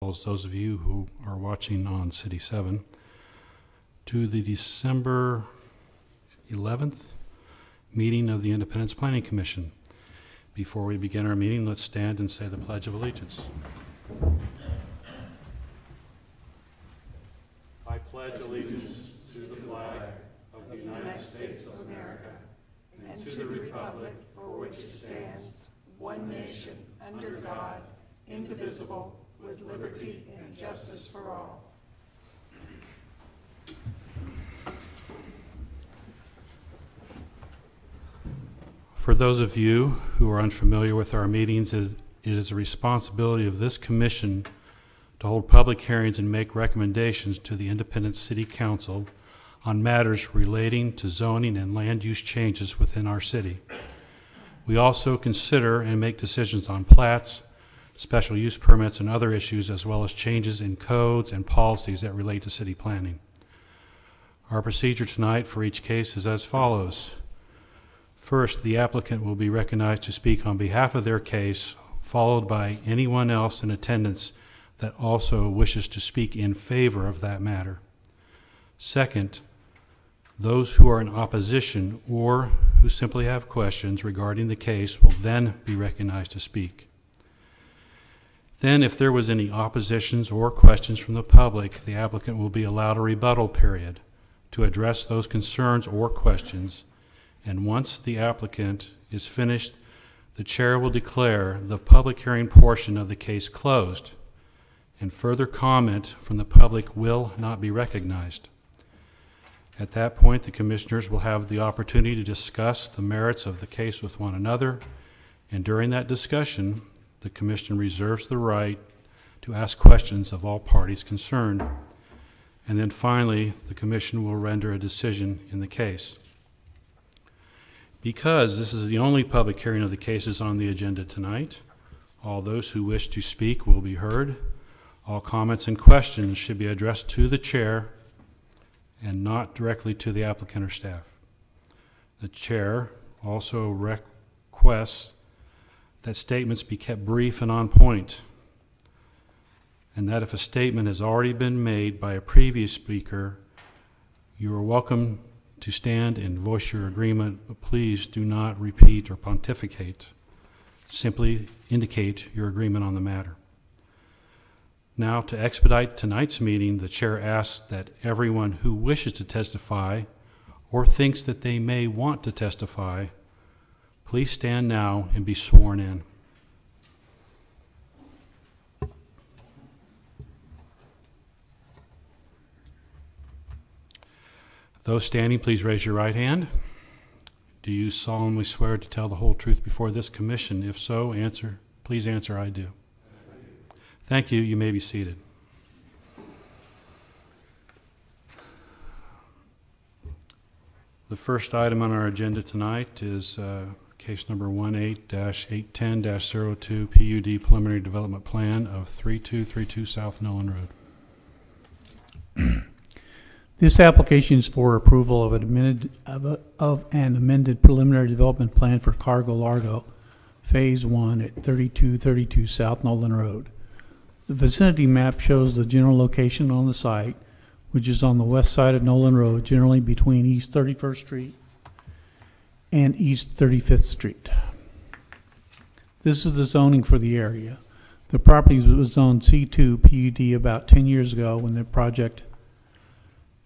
well as those of you who are watching on City 7, to the December 11th meeting of the Independence Planning Commission. Before we begin our meeting, let's stand and say the Pledge of Allegiance. I pledge allegiance to the flag of the United States of America and to the republic for which it stands, one nation, under God, indivisible, with liberty and justice for all. For those of you who are unfamiliar with our meetings, it is a responsibility of this commission to hold public hearings and make recommendations to the Independence City Council on matters relating to zoning and land use changes within our city. We also consider and make decisions on plats, special use permits, and other issues, as well as changes in codes and policies that relate to city planning. Our procedure tonight for each case is as follows. First, the applicant will be recognized to speak on behalf of their case, followed by anyone else in attendance that also wishes to speak in favor of that matter. Second, those who are in opposition or who simply have questions regarding the case will then be recognized to speak. Then, if there was any oppositions or questions from the public, the applicant will be allowed a rebuttal period to address those concerns or questions. And once the applicant is finished, the chair will declare the public hearing portion of the case closed, and further comment from the public will not be recognized. At that point, the commissioners will have the opportunity to discuss the merits of the case with one another, and during that discussion, the commission reserves the right to ask questions of all parties concerned. And then finally, the commission will render a decision in the case. Because this is the only public hearing of the cases on the agenda tonight, all those who wish to speak will be heard. All comments and questions should be addressed to the chair and not directly to the applicant or staff. The chair also requests that statements be kept brief and on point, and that if a statement has already been made by a previous speaker, you are welcome to stand and voice your agreement, but please do not repeat or pontificate. Simply indicate your agreement on the matter. Now, to expedite tonight's meeting, the chair asks that everyone who wishes to testify or thinks that they may want to testify, please stand now and be sworn in. Those standing, please raise your right hand. Do you solemnly swear to tell the whole truth before this commission? If so, please answer, I do. Thank you. You may be seated. The first item on our agenda tonight is case number 18-810-02 PUD Preliminary Development Plan of 3232 South Nolan Road. This application is for approval of an amended preliminary development plan for Cargo Largo, Phase 1 at 3232 South Nolan Road. The vicinity map shows the general location on the site, which is on the west side of Nolan Road, generally between East 31st Street and East 35th Street. This is the zoning for the area. The property was zoned C2 PUD about 10 years ago when the project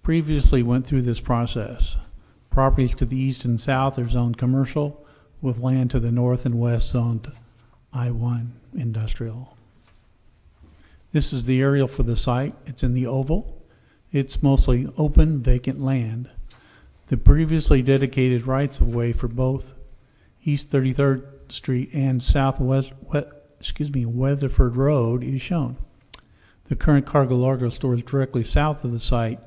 previously went through this process. Properties to the east and south are zoned commercial, with land to the north and west zoned I-1 industrial. This is the aerial for the site. It's in the oval. It's mostly open, vacant land. The previously dedicated rights-of-way for both East 33rd Street and Weatherford Road is shown. The current Cargo Largo store is directly south of the site.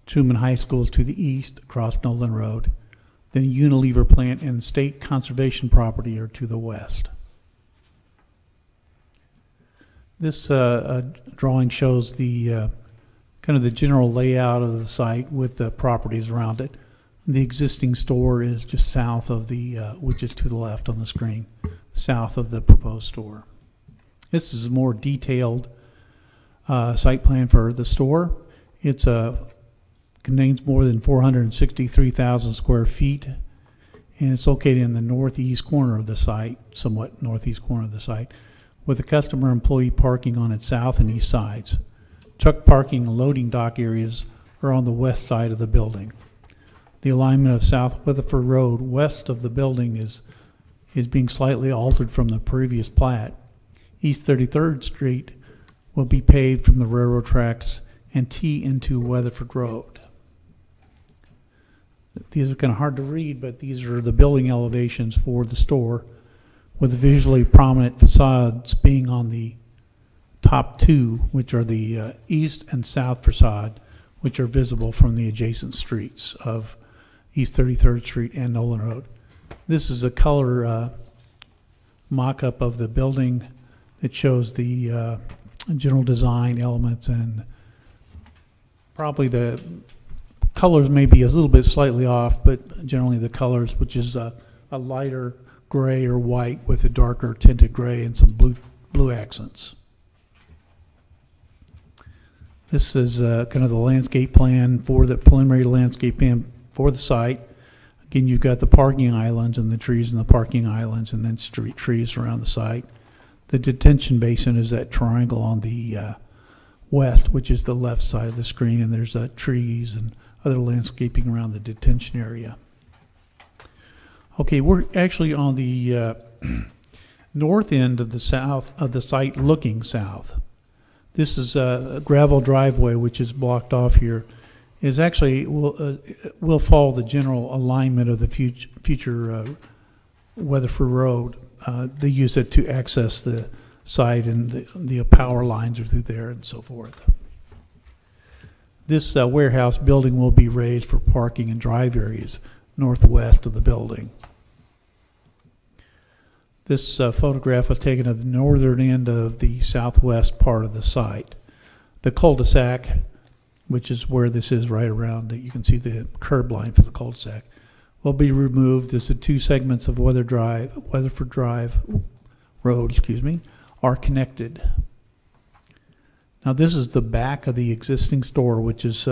Truman High School is to the east across Nolan Road. Then Unilever plant and state conservation property are to the west. This drawing shows the kind of the general layout of the site with the properties around it. The existing store is just south of the, which is to the left on the screen, south of the proposed store. This is a more detailed site plan for the store. It's contains more than 463,000 square feet, and it's located in the northeast corner of the site, somewhat northeast corner of the site, with the customer employee parking on its south and east sides. Truck parking and loading dock areas are on the west side of the building. The alignment of South Weatherford Road west of the building is being slightly altered from the previous plat. East 33rd Street will be paved from the railroad tracks and tee into Weatherford Road. These are kind of hard to read, but these are the building elevations for the store, with the visually prominent facades being on the top two, which are the east and south facade, which are visible from the adjacent streets of East 33rd Street and Nolan Road. This is a color mock-up of the building that shows the general design elements, and probably the colors may be a little bit slightly off, but generally the colors, which is a lighter gray or white with a darker tinted gray and some blue accents. This is kind of the landscape plan for the preliminary landscape plan for the site. Again, you've got the parking islands and the trees in the parking islands, and then street trees around the site. The detention basin is that triangle on the west, which is the left side of the screen, and there's trees and other landscaping around the detention area. Okay, we're actually on the north end of the south of the site, looking south. This is a gravel driveway, which is blocked off here. Is actually will follow the general alignment of the future Weatherford Road. They use it to access the site, and the power lines are through there and so forth. This warehouse building will be raised for parking and drive areas northwest of the building. This photograph was taken at the northern end of the southwest part of the site. The cul-de-sac, which is where this is right around it, you can see the curb line for the cul-de-sac, will be removed as the two segments of Weatherford Drive Road, are connected. Now this is the back of the existing store, which is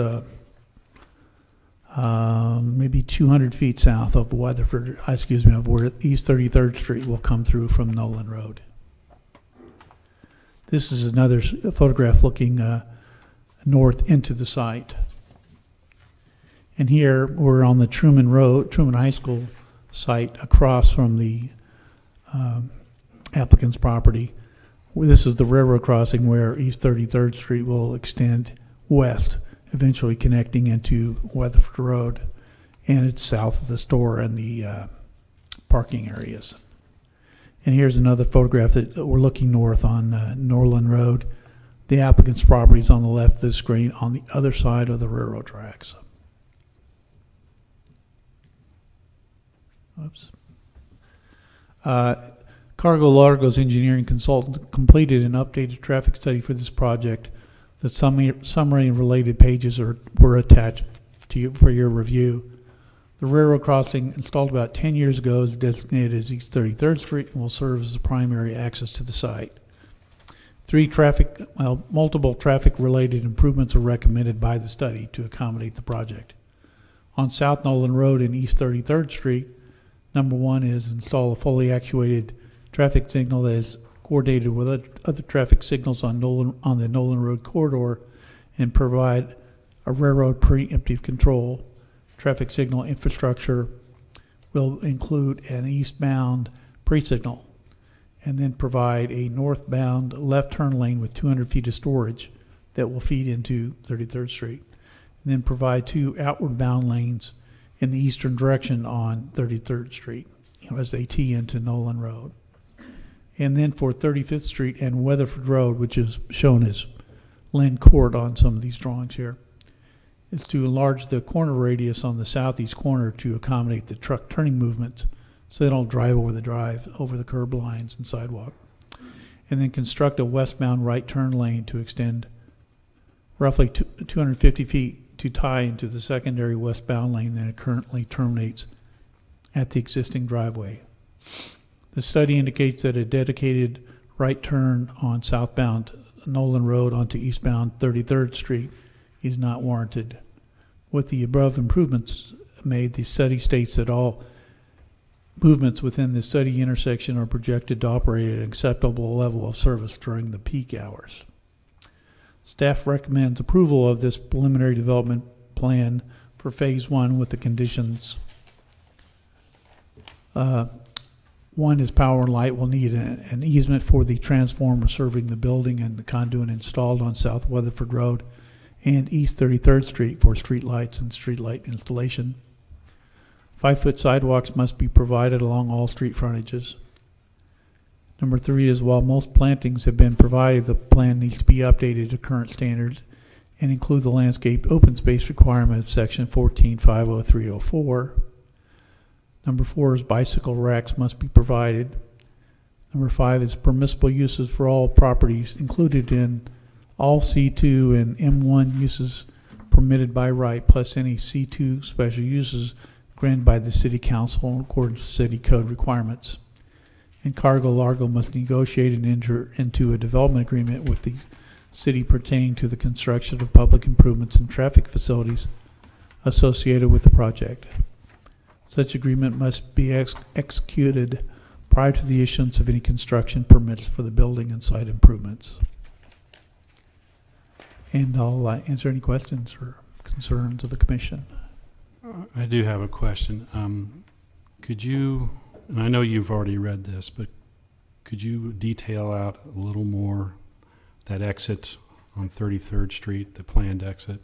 maybe 200 feet south of Weatherford, of where East 33rd Street will come through from Nolan Road. This is another photograph looking north into the site. And here we're on the Truman High School site across from the applicant's property. This is the railroad crossing where East 33rd Street will extend west, eventually connecting into Weatherford Road, and it's south of the store and the parking areas. And here's another photograph that we're looking north on Norland Road. The applicant's property is on the left of the screen on the other side of the railroad tracks. Oops. Cargo Largo's engineering consultant completed an updated traffic study for this project. The summary and related pages were attached to you for your review. The railroad crossing, installed about 10 years ago, is designated as East 33rd Street and will serve as the primary access to the site. Multiple traffic-related improvements are recommended by the study to accommodate the project. On South Nolan Road and East 33rd Street, number one is install a fully actuated traffic signal that is coordinated with other traffic signals on the Nolan Road corridor, and provide a railroad preemptive control. Traffic signal infrastructure will include an eastbound pre-signal, and then provide a northbound left turn lane with 200 feet of storage that will feed into 33rd Street. And then provide two outward bound lanes in the eastern direction on 33rd Street, as they tee into Nolan Road. And then for 35th Street and Weatherford Road, which is shown as Lynn Court on some of these drawings here, is to enlarge the corner radius on the southeast corner to accommodate the truck turning movements so they don't drive over the curb lines and sidewalk. And then construct a westbound right turn lane to extend roughly 250 feet to tie into the secondary westbound lane that it currently terminates at the existing driveway. The study indicates that a dedicated right turn on southbound Nolan Road onto eastbound 33rd Street is not warranted. With the above improvements made, the study states that all movements within the study intersection are projected to operate at an acceptable level of service during the peak hours. Staff recommends approval of this preliminary development plan for Phase 1 with the conditions. One is power and light will need an easement for the transformer serving the building and the conduit installed on South Weatherford Road and East 33rd Street for street lights and street light installation. 5-foot sidewalks must be provided along all street frontages. Number 3 is while most plantings have been provided, the plan needs to be updated to current standards and include the landscape open space requirement of section 14.50304. Number 4 is bicycle racks must be provided. Number 5 is permissible uses for all properties included in all C2 and M1 uses permitted by right, plus any C2 special uses granted by the City Council in accordance with City Code requirements. And Cargo Largo must negotiate and enter into a development agreement with the city pertaining to the construction of public improvements and traffic facilities associated with the project. Such agreement must be executed prior to the issuance of any construction permits for the building and site improvements. And I'll answer any questions or concerns of the commission. I do have a question. Could you, and I know you've already read this, but could you detail out a little more that exit on 33rd Street, the planned exit?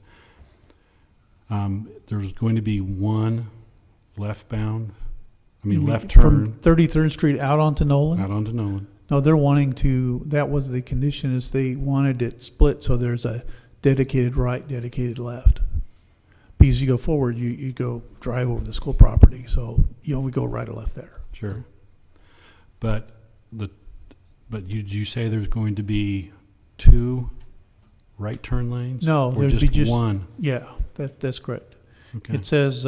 There's going to be one left turn From 33rd Street out onto Nolan? out onto Nolan. No, they're wanting to, that was the condition, is they wanted it split so there's a dedicated right, dedicated left. Because you go forward, you go drive over the school property, so you only go right or left there. Sure. But you say there's going to be 2 right turn lanes? No, or there'd be just one? Yeah, that's correct. Okay. It says,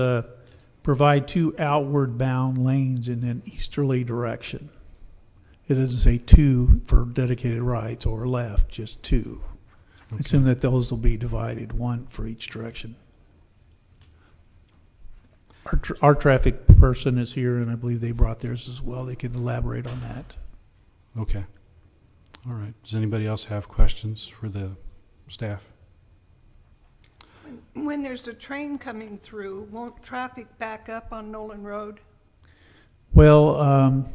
provide 2 outward bound lanes in an easterly direction. It doesn't say 2 for dedicated rights or left, just 2. Okay. Assume that those will be divided, 1 for each direction. Our traffic person is here, and I believe they brought theirs as well. They can elaborate on that. Okay. All right. Does anybody else have questions for the staff? When there's a train coming through, won't traffic back up on Nolan Road? Well,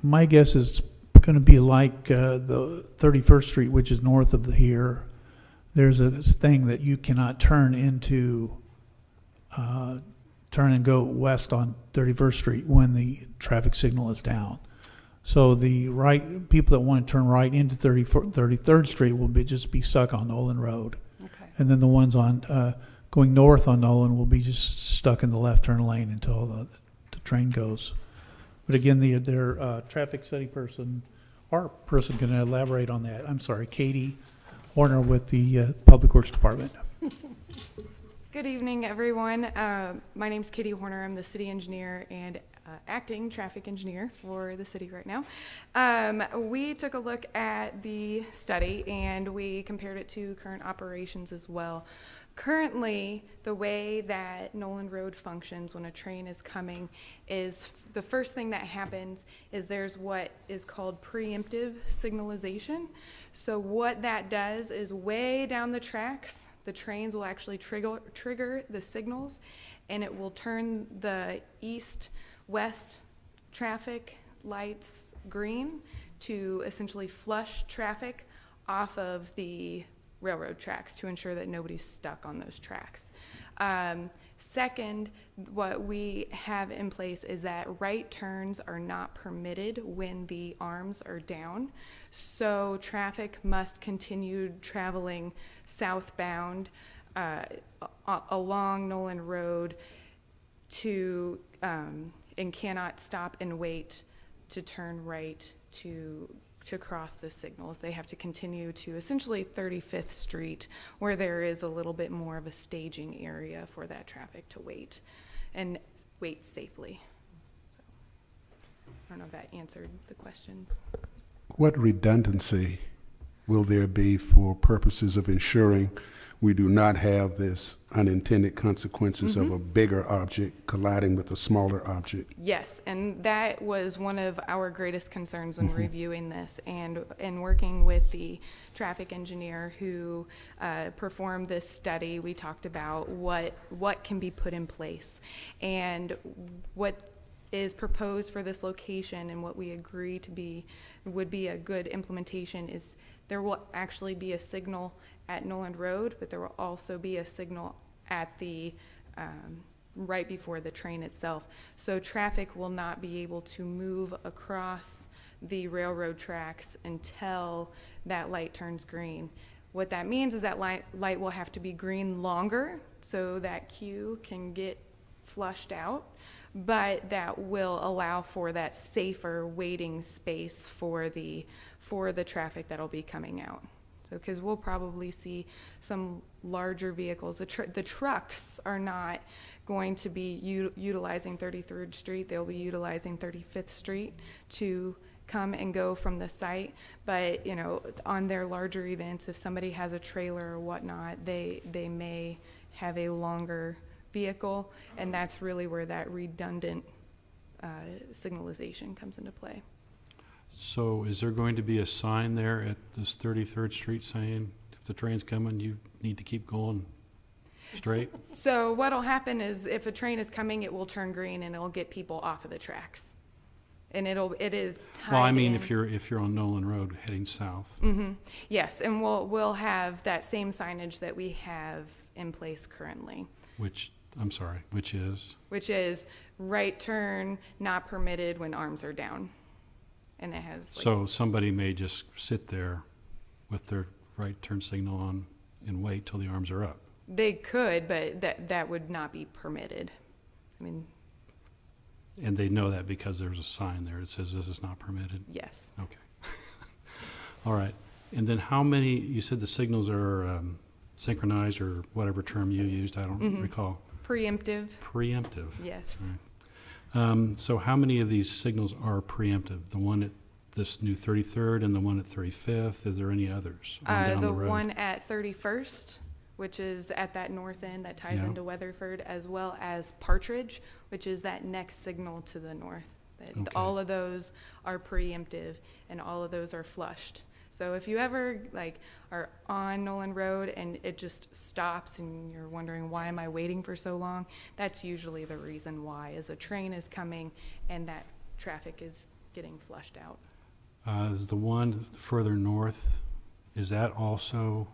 my guess is going to be like the 31st Street, which is north of here. There's a thing that you cannot turn into, turn and go west on 31st Street when the traffic signal is down. So the right people that want to turn right into 33rd Street will just be stuck on Nolan Road. Okay. And then the ones on going north on Nolan will be just stuck in the left turn lane until the train goes. But again, their traffic study person, our person can elaborate on that. I'm sorry, Katie Horner with the Public Works Department. Good evening, everyone. My name's Katie Horner. I'm the city engineer and acting traffic engineer for the city right now. We took a look at the study and we compared it to current operations as well. Currently, the way that Nolan Road functions when a train is coming is the first thing that happens is there's what is called preemptive signalization. So what that does is way down the tracks, the trains will actually trigger the signals, and it will turn the east-west traffic lights green to essentially flush traffic off of the railroad tracks to ensure that nobody's stuck on those tracks. Second, what we have in place is that right turns are not permitted when the arms are down. So traffic must continue traveling southbound along Nolan Road to and cannot stop and wait to turn right to cross the signals. They have to continue to essentially 35th Street, where there is a little bit more of a staging area for that traffic to wait and wait safely. So, I don't know if that answered the questions. What redundancy will there be for purposes of ensuring we do not have this unintended consequences of a bigger object colliding with a smaller object? Yes, and that was one of our greatest concerns when reviewing this, and working with the traffic engineer who performed this study. We talked about what can be put in place, and what is proposed for this location, and what we agree to be would be a good implementation is there will actually be a signal at Noland Road, but there will also be a signal at the right before the train itself. So traffic will not be able to move across the railroad tracks until that light turns green. What that means is that light will have to be green longer so that queue can get flushed out, but that will allow for that safer waiting space for the traffic that'll be coming out. So, because we'll probably see some larger vehicles. The trucks are not going to be utilizing 33rd Street. They'll be utilizing 35th Street to come and go from the site. But, you know, on their larger events, if somebody has a trailer or whatnot, they may have a longer vehicle, and that's really where that redundant signalization comes into play. So is there going to be a sign there at this 33rd Street saying, if the train's coming, you need to keep going straight? So what'll happen is if a train is coming, it will turn green and it'll get people off of the tracks. And it is tied Well, I mean, in. if you're on Nolan Road heading south. Yes, and we'll have that same signage that we have in place currently, Which is? right turn, not permitted when arms are down. And it has So somebody may just sit there with their right turn signal on and wait till the arms are up. they could, but that would not be permitted. I mean, And they know that because there's a sign there that says this is not permitted. yes. Okay. All right. And then how many, you said the signals are synchronized or whatever term you used, I don't recall. Preemptive, Preemptive. yes. All right. So how many of these signals are preemptive? The one at this new 33rd and the one at 35th? Is there any others on down The the road? one at 31st, which is at that north end that ties Yeah. into Weatherford, as well as Partridge, which is that next signal to the north. Okay. All of those are preemptive, and all of those are flushed. So if you ever are on Nolan Road and it just stops and you're wondering, why am I waiting for so long? That's usually the reason why, is a train is coming and that traffic is getting flushed out. Is the one further north, is that also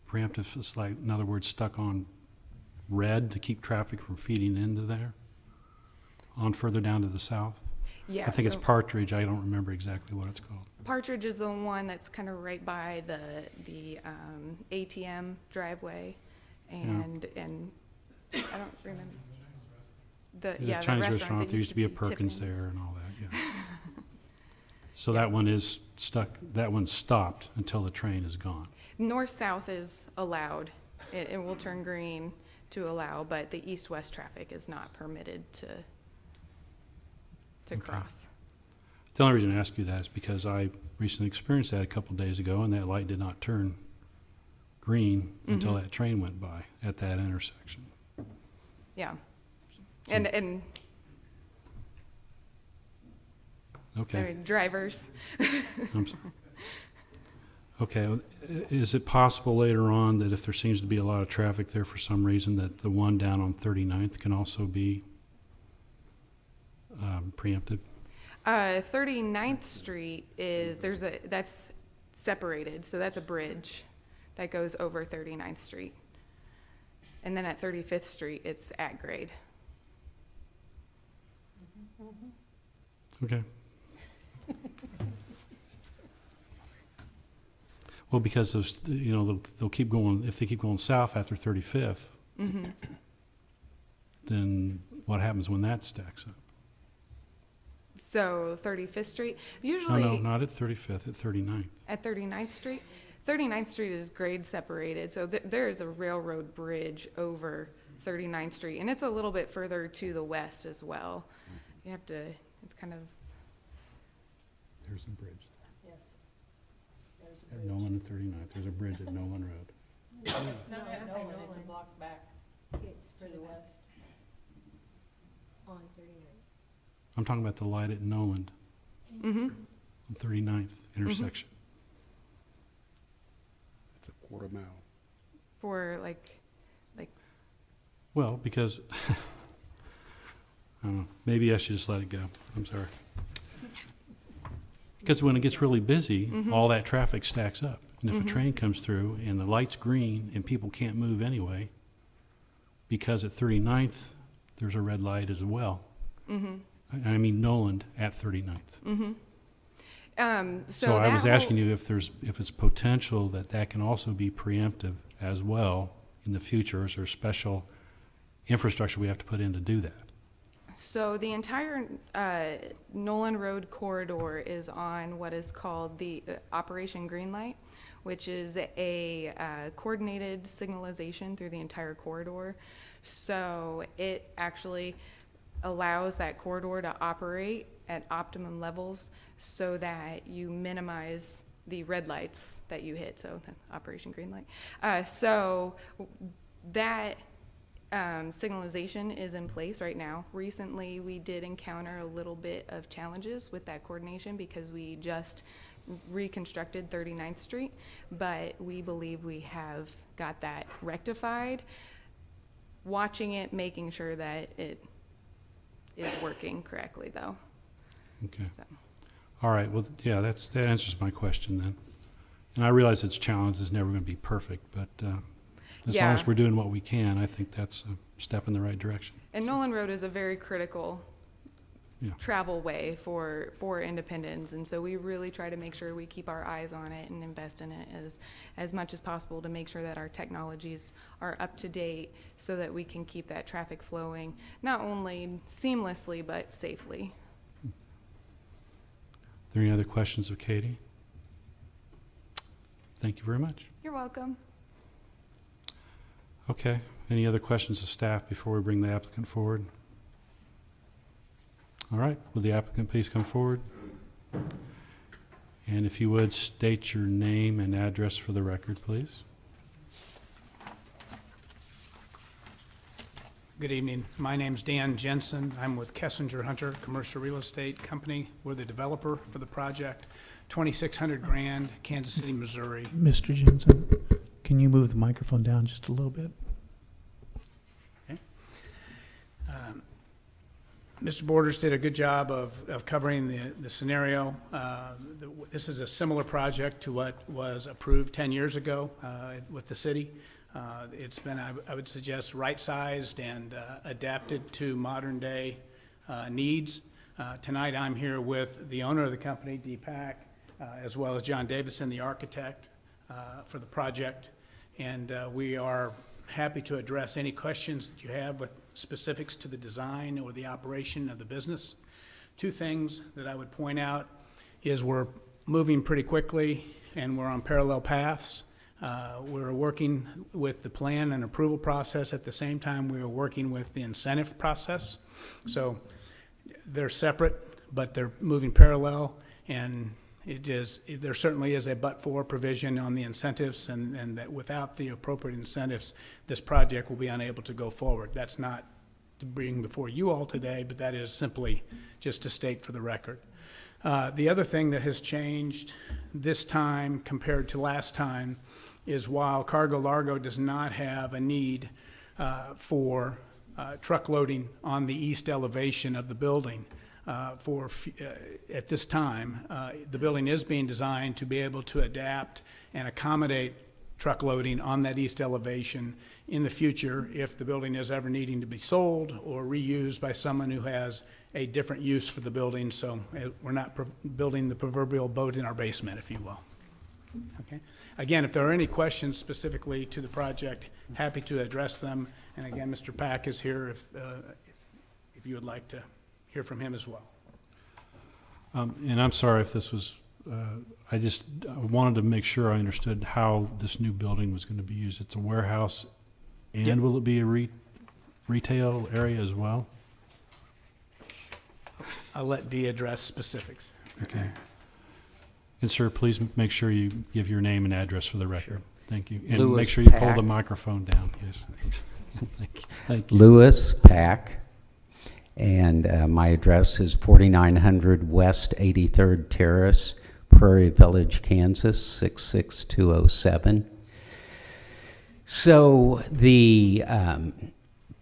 preemptive? It's like, in other words, stuck on red to keep traffic from feeding into there? On further down to the south? Yeah, I think it's so Partridge. I don't remember exactly what it's called. Partridge is the one that's kind of right by the ATM driveway, and I don't remember the There's a the Chinese restaurant restaurant. that There used to be a Perkins Tiffany's. there and all that, yeah. So that one is stuck, that one's stopped until the train is gone. North-south is allowed. It will turn green to allow, but the east-west traffic is not permitted to Okay. cross. The only reason I ask you that is because I recently experienced that a couple of days ago, and that light did not turn green until that train went by at that intersection. Yeah. And Okay. I mean, drivers. I'm s- Okay, is it possible later on that if there seems to be a lot of traffic there for some reason, that the one down on 39th can also be preempted? 39th Street that's separated, so that's a bridge that goes over 39th Street. And then at 35th Street, it's at grade. Okay. Well, because those, they'll keep going, if they keep going south after 35th, then what happens when that stacks up? So 35th Street, No, usually not at 35th, at 39th. at 39th Street. 39th Street is grade separated, so there is a railroad bridge over 39th Street, and it's a little bit further to the west as well. You have to, it's kind of, There's a bridge. Yes, there's a At Nolan and 39th, there's a bridge at Nolan Road. It's a block back. It's further west. On 39. I'm talking about the light at Nolan, Mm-hmm. the 39th intersection. It's a quarter mile. For like, Well, because, I don't know, maybe I should just let it go. I'm sorry. Because when it gets really busy, all that traffic stacks up. And if a train comes through and the light's green and people can't move anyway, because at 39th, there's a red light as well. I mean Noland at 39th. So I was asking you if it's potential that can also be preemptive as well in the future. Is there special infrastructure we have to put in to do that? So the entire Nolan Road corridor is on what is called the Operation Greenlight, which is a coordinated signalization through the entire corridor. So it actually allows that corridor to operate at optimum levels so that you minimize the red lights that you hit, so Operation Greenlight. So that signalization is in place right now. Recently, we did encounter a little bit of challenges with that coordination because we just reconstructed 39th Street, but we believe we have got that rectified. Watching it, making sure that it is working correctly, though. Okay. So. All right. Well, yeah, that answers my question then. And I realize it's a challenge. It's never going to be perfect, but as long as we're doing what we can, I think that's a step in the right direction. And Nolan Road is a very critical Yeah. travel way for Independence, and so we really try to make sure we keep our eyes on it and invest in it as much as possible to make sure that our technologies are up to date so that we can keep that traffic flowing, not only seamlessly, but safely. Are there any other questions of Katie? Thank you very much. You're welcome. Okay. Any other questions of staff before we bring the applicant forward? All right. Will the applicant please come forward? And if you would, state your name and address for the record, please. Good evening. My name's Dan Jensen. I'm with Kessinger Hunter Commercial Real Estate Company. We're the developer for the project. 2,600 Grand, Kansas City, Missouri. Mr. Jensen, can you move the microphone down just a little bit? Mr. Borders did a good job of covering the scenario. This is a similar project to what was approved 10 years ago with the city. It's been, I would suggest, right-sized and adapted to modern-day needs. Tonight, I'm here with the owner of the company, Deepak, as well as John Davison, the architect for the project. And we are happy to address any questions that you have with specifics to the design or the operation of the business. Two things that I would point out is we're moving pretty quickly and we're on parallel paths. We're working with the plan and approval process at the same time we are working with the incentive process. So they're separate, but they're moving parallel, and there certainly is a but-for provision on the incentives, and that without the appropriate incentives, this project will be unable to go forward. That's not to bring before you all today, but that is simply just to state for the record. The other thing that has changed this time compared to last time is while Cargo Largo does not have a need for truck loading on the east elevation of the building, at this time, the building is being designed to be able to adapt and accommodate truck loading on that east elevation in the future if the building is ever needing to be sold or reused by someone who has a different use for the building. So we're not building the proverbial boat in our basement, if you will. Okay. Again, if there are any questions specifically to the project, happy to address them. And again, Mr. Pack is here if you would like to hear from him as well. And I'm sorry if this was, I wanted to make sure I understood how this new building was going to be used. It's a warehouse, and Yep. Will it be a retail area as well? I'll let Dee address specifics. Okay. And sir, please make sure you give your name and address for the record. Thank you. And make Louis sure you pull Pack. the microphone down, please. Thank you. Thank you. Louis Pack, and my address is 4900 West 83rd Terrace, Prairie Village, Kansas, 66207. So the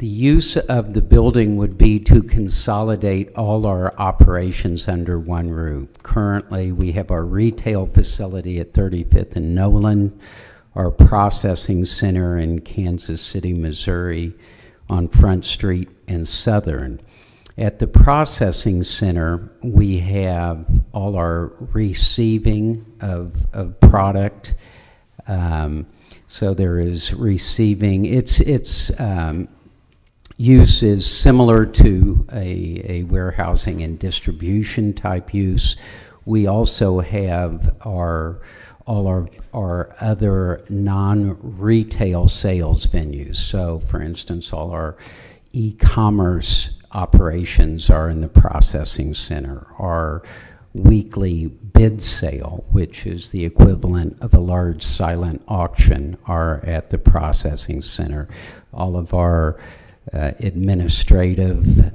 use of the building would be to consolidate all our operations under one roof. Currently, we have our retail facility at 35th and Nolan, our processing center in Kansas City, Missouri, on Front Street and Southern. At the processing center, we have all our receiving of product. So there is receiving. Its use is similar to a warehousing and distribution type use. We also have all our other non-retail sales venues. So, for instance, all our e-commerce operations are in the processing center. Our weekly bid sale, which is the equivalent of a large silent auction, are at the processing center. All of our administrative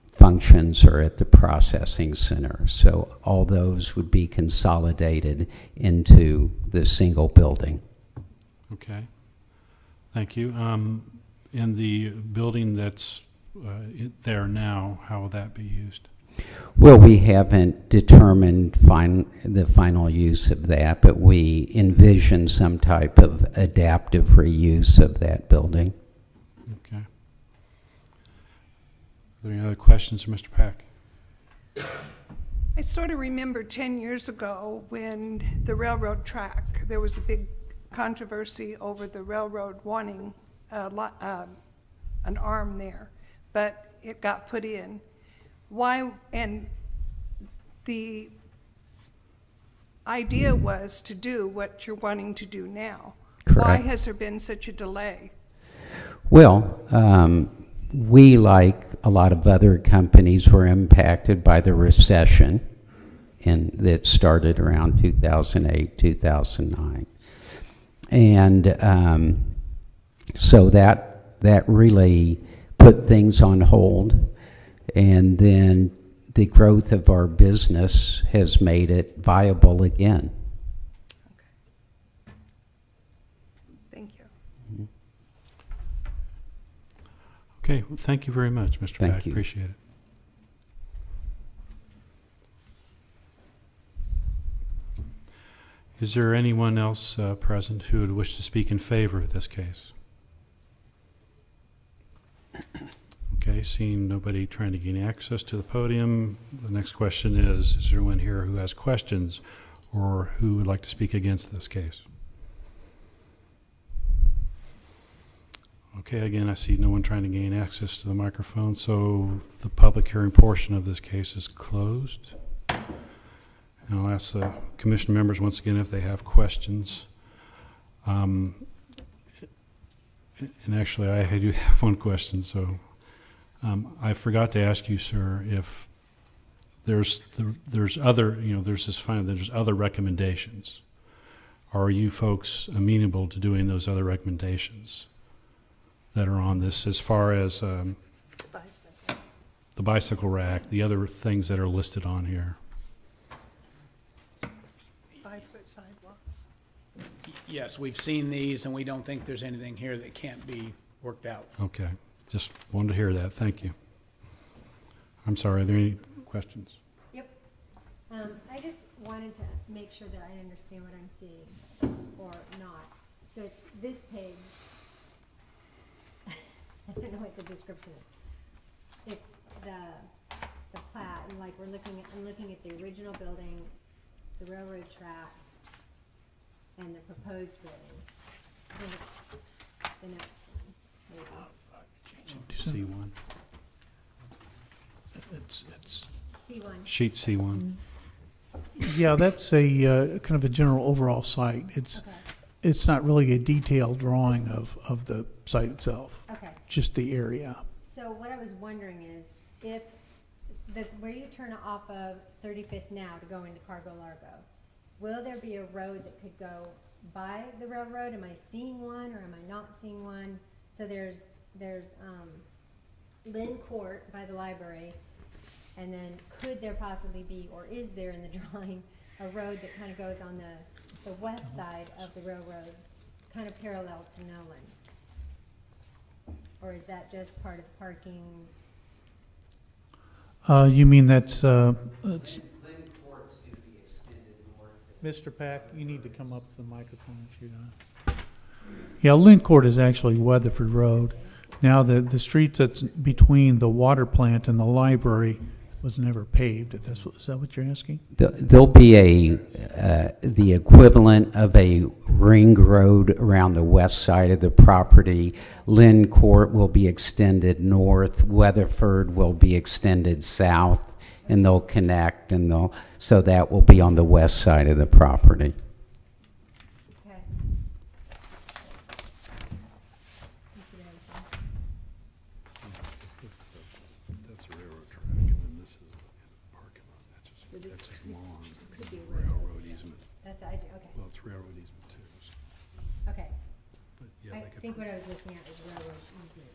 functions are at the processing center. So all those would be consolidated into the single building. Okay. Thank you. In the building that's there now, how will that be used? Well, we haven't determined the final use of that, but we envision some type of adaptive reuse of that building. Okay. Are there any other questions for Mr. Pack? I sort of remember 10 years ago when the railroad track, there was a big controversy over the railroad wanting an arm there, but it got put in. Why? And the idea was to do what you're wanting to do now. Correct. Why has there been such a delay? Well, we, like a lot of other companies, were impacted by the recession that started around 2008, 2009. And so that really put things on hold. And then the growth of our business has made it viable again. Thank you. Okay, well, thank you very much, Mr. Thank Pack. you. Appreciate it. Is there anyone else present who would wish to speak in favor of this case? Okay, seeing nobody trying to gain access to the podium, the next question is there anyone here who has questions or who would like to speak against this case? Okay, again, I see no one trying to gain access to the microphone, so the public hearing portion of this case is closed. And I'll ask the commission members once again if they have questions. And actually, I do have one question, so I forgot to ask you, sir, if there's other, there's other recommendations. Are you folks amenable to doing those other recommendations that are on this, as far as the bicycle rack, the other things that are listed on here? 5-foot sidewalks. Yes, we've seen these, and we don't think there's anything here that can't be worked out. Okay, just wanted to hear that. Thank you. I'm sorry, are there any questions? Yep. I just wanted to make sure that I understand what I'm seeing, or not. So it's this page. I don't know what the description is. It's the plat, and like I'm looking at the original building, the railroad track, and the proposed building. I think it's the next one, maybe. C1. It's C1. Sheet C1. Yeah, that's a kind of a general overall site. Okay, It's not really a detailed drawing of the site itself, okay. just the area. So what I was wondering is, if where you turn off of 35th now to go into Cargo Largo, will there be a road that could go by the railroad? Am I seeing one or am I not seeing one? So there's Lynn Court by the library, and then could there possibly be, or is there in the drawing, a road that kind of goes on the west side of the railroad, kind of parallel to Nolan? Or is that just part of parking? You mean that's Mr. Pack, you need to come up to the microphone if you're not. Yeah, Lynn Court is actually Weatherford Road. Now, the street that's between the water plant and the library was never paved. Is that what you're asking? There'll be the equivalent of a ring road around the west side of the property. Lynn Court will be extended north. Weatherford will be extended south, and they'll connect, so that will be on the west side of the property. Okay. You see what I'm saying? That's a railroad track, and then this is a parking lot. So this That's just long could be a railroad easement. That's, okay, Well, it's railroad easement too. okay. But yeah, I they could. think what I was looking at was railroad easement.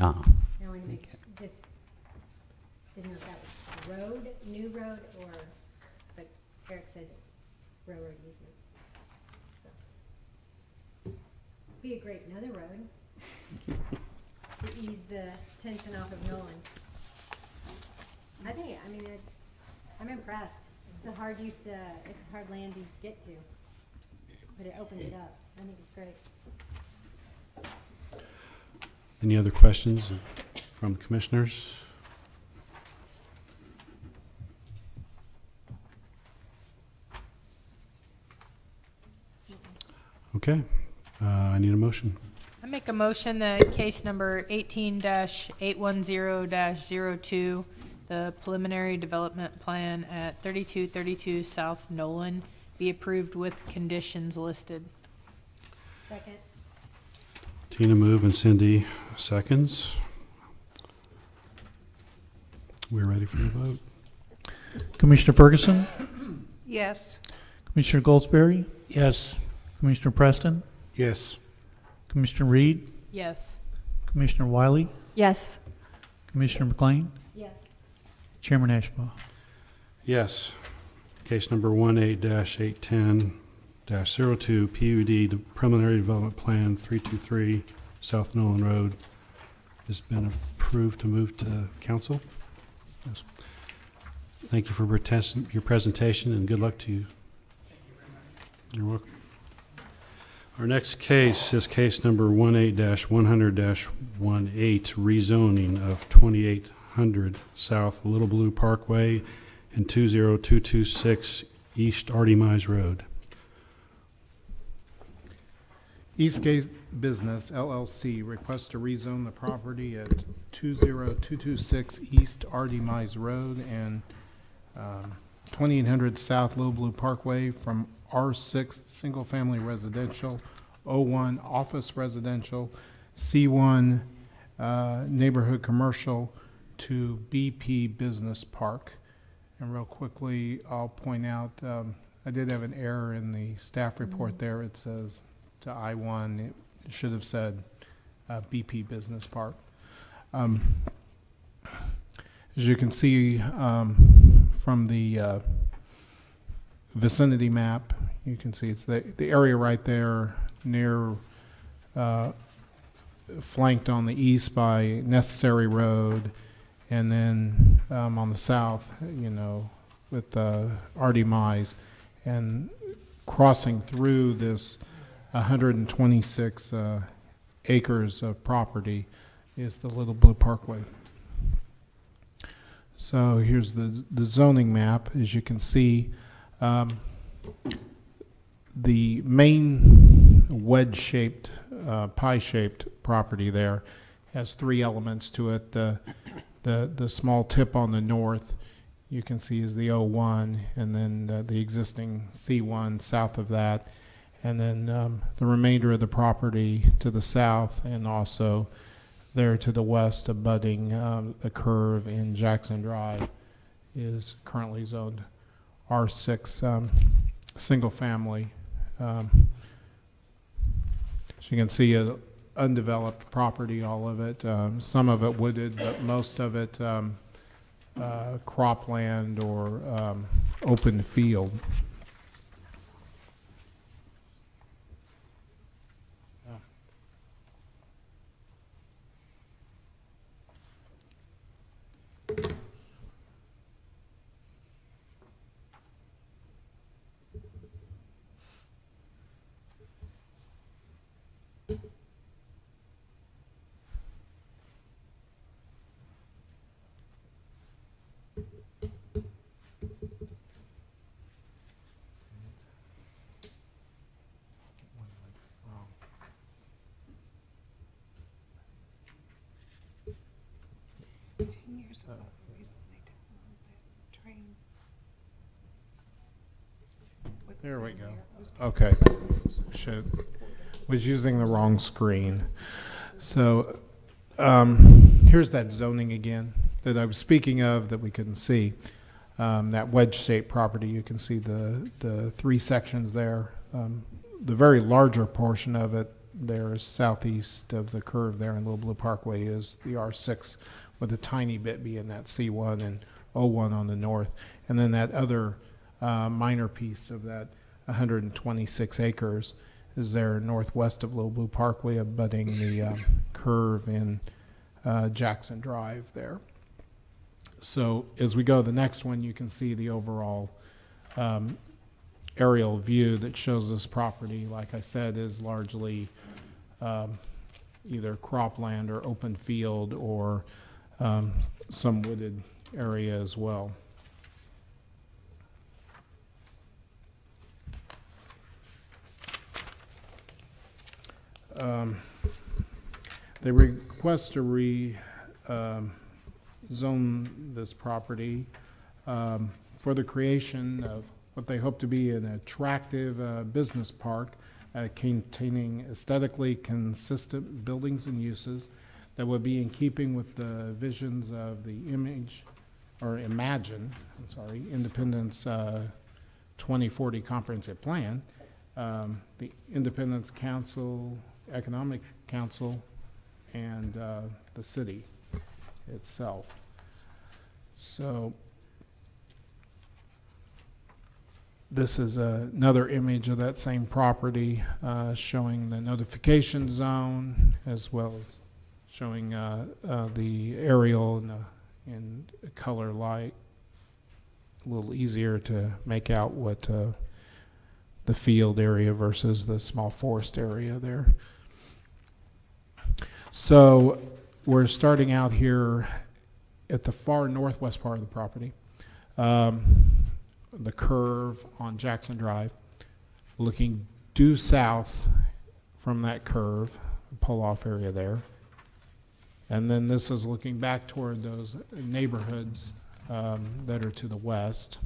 Ah, I want to make, just, didn't know if that was road, new road, or, but Eric said it's railroad easement. So, be a great another road to ease the tension off of Nolan. I'm impressed. It's a hard it's a hard land to get to, but it opens it up. I think it's great. Any other questions from the commissioners? Okay, I need a motion. I make a motion that case number 18-810-02, the preliminary development plan at 3232 South Nolan, be approved with conditions listed. Second. Tina move and Cindy seconds. We're ready for the vote. Commissioner Ferguson, Yes. Commissioner Goldsberry? Yes. Commissioner Preston, Yes. Commissioner Reed, Yes. Commissioner Wiley, Yes. Commissioner McLean, Yes. Chairman Ashbaugh. Yes. Case number 18-810-02, PUD, the preliminary development plan 323 South Nolan Road has been approved to move to council. Yes. Thank you for your presentation and good luck to you. You're welcome. Our next case is case number 18-100-18, rezoning of 2800 South Little Blue Parkway and 20226 East Artie Mize Road. Eastgate Business LLC requests to rezone the property at 20226 East Artie Mize Road and 2800 South Little Blue Parkway from R6 Single Family Residential, O1 Office Residential, C1 Neighborhood Commercial to BP Business Park. And real quickly, I'll point out, I did have an error in the staff report there. It says to I1, it should have said BP Business Park. As you can see from the vicinity map, you can see it's the area right there near, flanked on the east by Necessary Road, and then on the south, with Artie Mize, and crossing through this 126 acres of property is the Little Blue Parkway. So here's the zoning map. As you can see, the main wedge-shaped, pie-shaped property there has three elements to it. The small tip on the north, you can see, is the O1, and then the existing C1 south of that, and then the remainder of the property to the south, and also there to the west abutting the curve in Jackson Drive is currently zoned R6, single family. As you can see, undeveloped property, all of it. Some of it wooded, but most of it cropland or open field. There we go. Okay. Was using the wrong screen. So here's that zoning again that I was speaking of that we couldn't see. That wedge-shaped property, you can see the three sections there. The very larger portion of it there is southeast of the curve there in Little Blue Parkway is the R6, with a tiny bit being that C1 and O1 on the north. And then that other minor piece of that 126 acres is there northwest of Little Blue Parkway, abutting the curve in Jackson Drive there. So as we go to the next one, you can see the overall aerial view that shows this property, like I said, is largely either cropland or open field or some wooded area as well. They request to rezone this property for the creation of what they hope to be an attractive business park containing aesthetically consistent buildings and uses that would be in keeping with the visions of the Independence 2040 Comprehensive Plan, the Independence Council, Economic Council, and the city itself. So this is another image of that same property showing the notification zone, as well as showing the aerial in color light. A little easier to make out what the field area versus the small forest area there. So we're starting out here at the far northwest part of the property, the curve on Jackson Drive, looking due south from that curve, pull-off area there. And then this is looking back toward those neighborhoods that are to the west.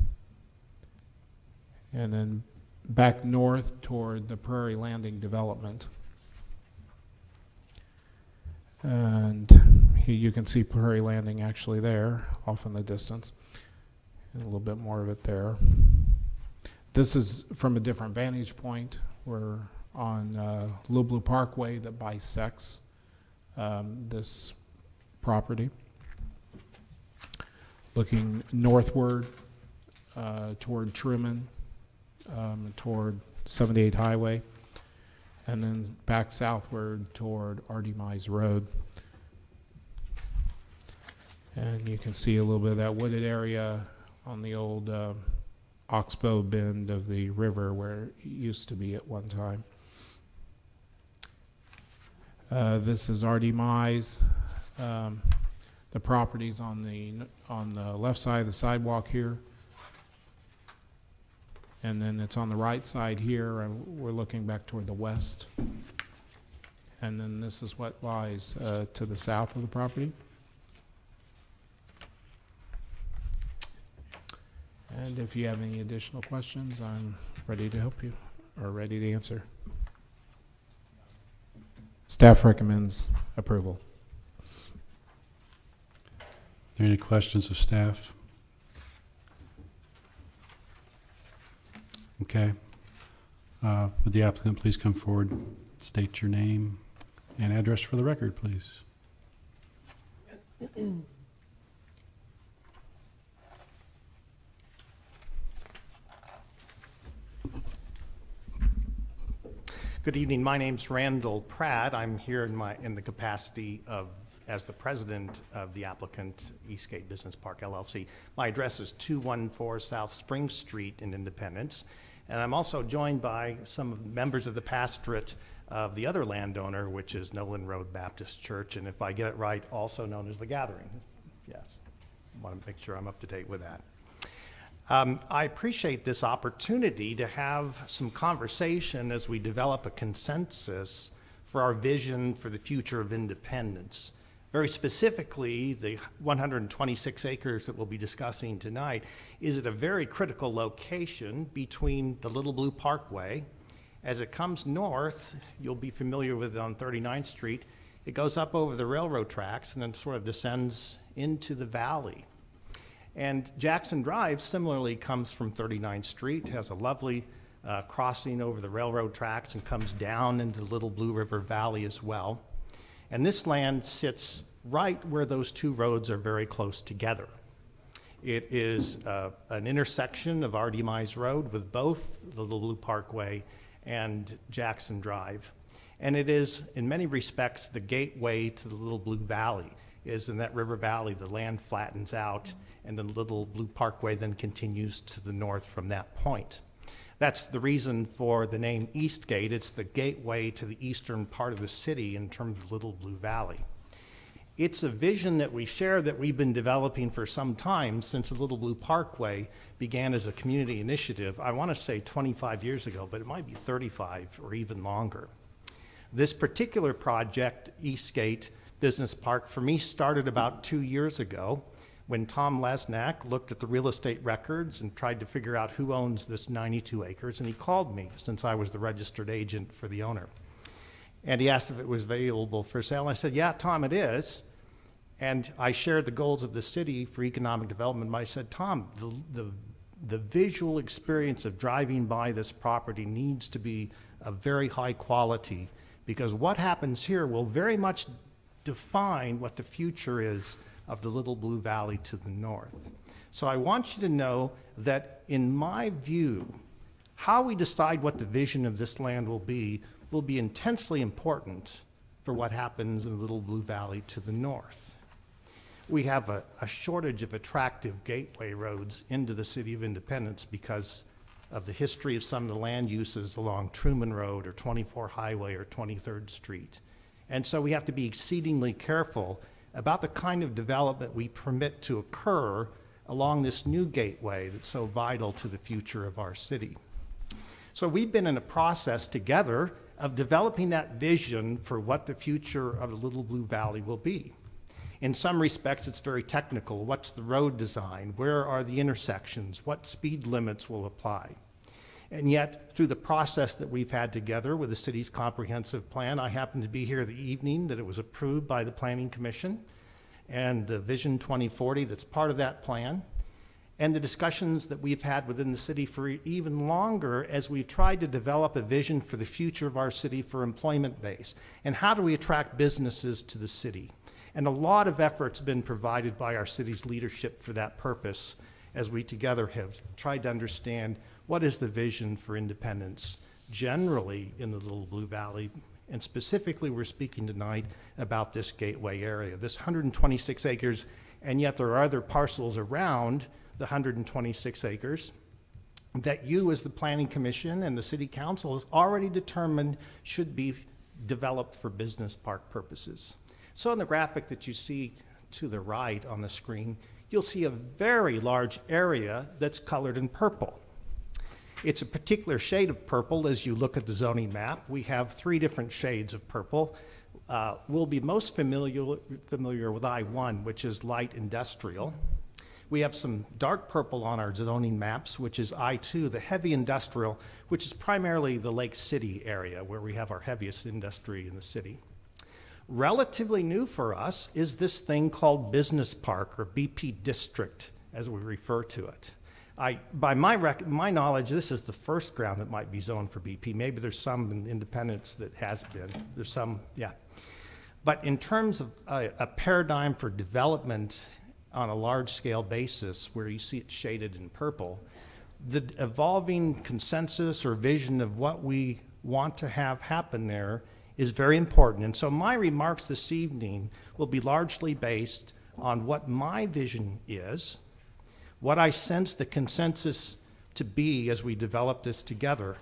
And then back north toward the Prairie Landing development. And here you can see Prairie Landing actually there, off in the distance. And a little bit more of it there. This is from a different vantage point. We're on Little Blue Parkway that bisects this property. Looking northward toward Truman, toward 78 Highway, and then back southward toward R.D. Mize Road. And you can see a little bit of that wooded area on the old Oxbow bend of the river where it used to be at one time. This is R.D. Mize. The property's on the left side of the sidewalk here. And then it's on the right side here, and we're looking back toward the west. And then this is what lies to the south of the property. And if you have any additional questions, I'm ready to help you, or ready to answer. Staff recommends approval. Are there any questions of staff? Okay. Would the applicant please come forward, state your name and address for the record, please? Good evening. My name's Randall Pratt. I'm here in the capacity of as the president of the applicant Eastgate Business Park LLC. My address is 214 South Spring Street in Independence, and I'm also joined by some members of the pastorate of the other landowner, which is Nolan Road Baptist Church, and if I get it right, also known as The Gathering. Yes, I want to make sure I'm up to date with that. I appreciate this opportunity to have some conversation as we develop a consensus for our vision for the future of Independence. Very specifically, the 126 acres that we'll be discussing tonight is at a very critical location between the Little Blue Parkway. As it comes north, you'll be familiar with it on 39th Street, it goes up over the railroad tracks and then sort of descends into the valley. And Jackson Drive similarly comes from 39th Street, has a lovely crossing over the railroad tracks and comes down into the Little Blue River Valley as well. And this land sits right where those two roads are very close together. It is an intersection of R.D. Mize Road with both the Little Blue Parkway and Jackson Drive. And it is, in many respects, the gateway to the Little Blue Valley. Is in that river valley, the land flattens out, and the Little Blue Parkway then continues to the north from that point. That's the reason for the name Eastgate. It's the gateway to the eastern part of the city in terms of Little Blue Valley. It's a vision that we share that we've been developing for some time since the Little Blue Parkway began as a community initiative. I want to say 25 years ago, but it might be 35 or even longer. This particular project, Eastgate Business Park, for me started about 2 years ago when Tom Lesnack looked at the real estate records and tried to figure out who owns this 92 acres, and he called me since I was the registered agent for the owner. And he asked if it was available for sale. And I said, yeah, Tom, it is. And I shared the goals of the city for economic development. I said, Tom, the visual experience of driving by this property needs to be of very high quality, because what happens here will very much define what the future is of the Little Blue Valley to the north. So I want you to know that in my view, how we decide what the vision of this land will be intensely important for what happens in the Little Blue Valley to the north. We have a shortage of attractive gateway roads into the city of Independence because of the history of some of the land uses along Truman Road or 24 Highway or 23rd Street. And so we have to be exceedingly careful about the kind of development we permit to occur along this new gateway that's so vital to the future of our city. So we've been in a process together of developing that vision for what the future of the Little Blue Valley will be. In some respects, it's very technical. What's the road design? Where are the intersections? What speed limits will apply? And yet, through the process that we've had together with the city's comprehensive plan, I happened to be here the evening that it was approved by the Planning Commission, and the Vision 2040 that's part of that plan, and the discussions that we've had within the city for even longer as we've tried to develop a vision for the future of our city for employment base. And how do we attract businesses to the city? And a lot of effort's been provided by our city's leadership for that purpose as we together have tried to understand what is the vision for Independence generally in the Little Blue Valley, and specifically we're speaking tonight about this gateway area, this 126 acres, and yet there are other parcels around the 126 acres that you as the Planning Commission and the City Council has already determined should be developed for business park purposes. So in the graphic that you see to the right on the screen, you'll see a very large area that's colored in purple. It's a particular shade of purple as you look at the zoning map. We have 3 different shades of purple. We'll be most familiar with I-1, which is light industrial. We have some dark purple on our zoning maps, which is I-2, the heavy industrial, which is primarily the Lake City area where we have our heaviest industry in the city. Relatively new for us is this thing called Business Park, or BP District, as we refer to it. By my knowledge, this is the first ground that might be zoned for BP. Maybe there's some in Independence that has been. There's some, yeah. But in terms of a paradigm for development on a large-scale basis, where you see it shaded in purple, the evolving consensus or vision of what we want to have happen there is very important. And so my remarks this evening will be largely based on what my vision is, what I sense the consensus to be as we develop this together,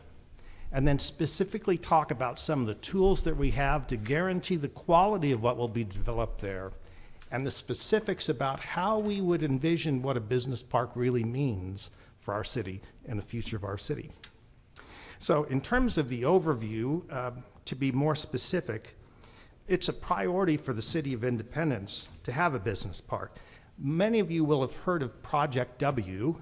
and then specifically talk about some of the tools that we have to guarantee the quality of what will be developed there, and the specifics about how we would envision what a business park really means for our city and the future of our city. So in terms of the overview, to be more specific, it's a priority for the City of Independence to have a business park. Many of you will have heard of Project W,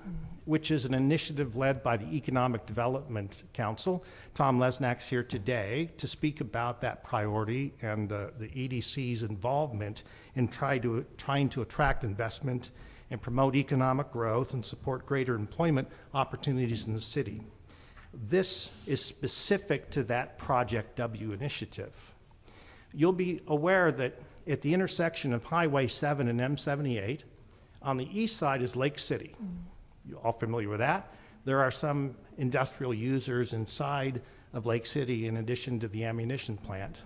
which is an initiative led by the Economic Development Council. Tom Lesnak's here today to speak about that priority and the EDC's involvement in trying to attract investment and promote economic growth and support greater employment opportunities in the city. This is specific to that Project W initiative. You'll be aware that at the intersection of Highway 7 and M78, on the east side is Lake City. You're all familiar with that. There are some industrial users inside of Lake City in addition to the ammunition plant.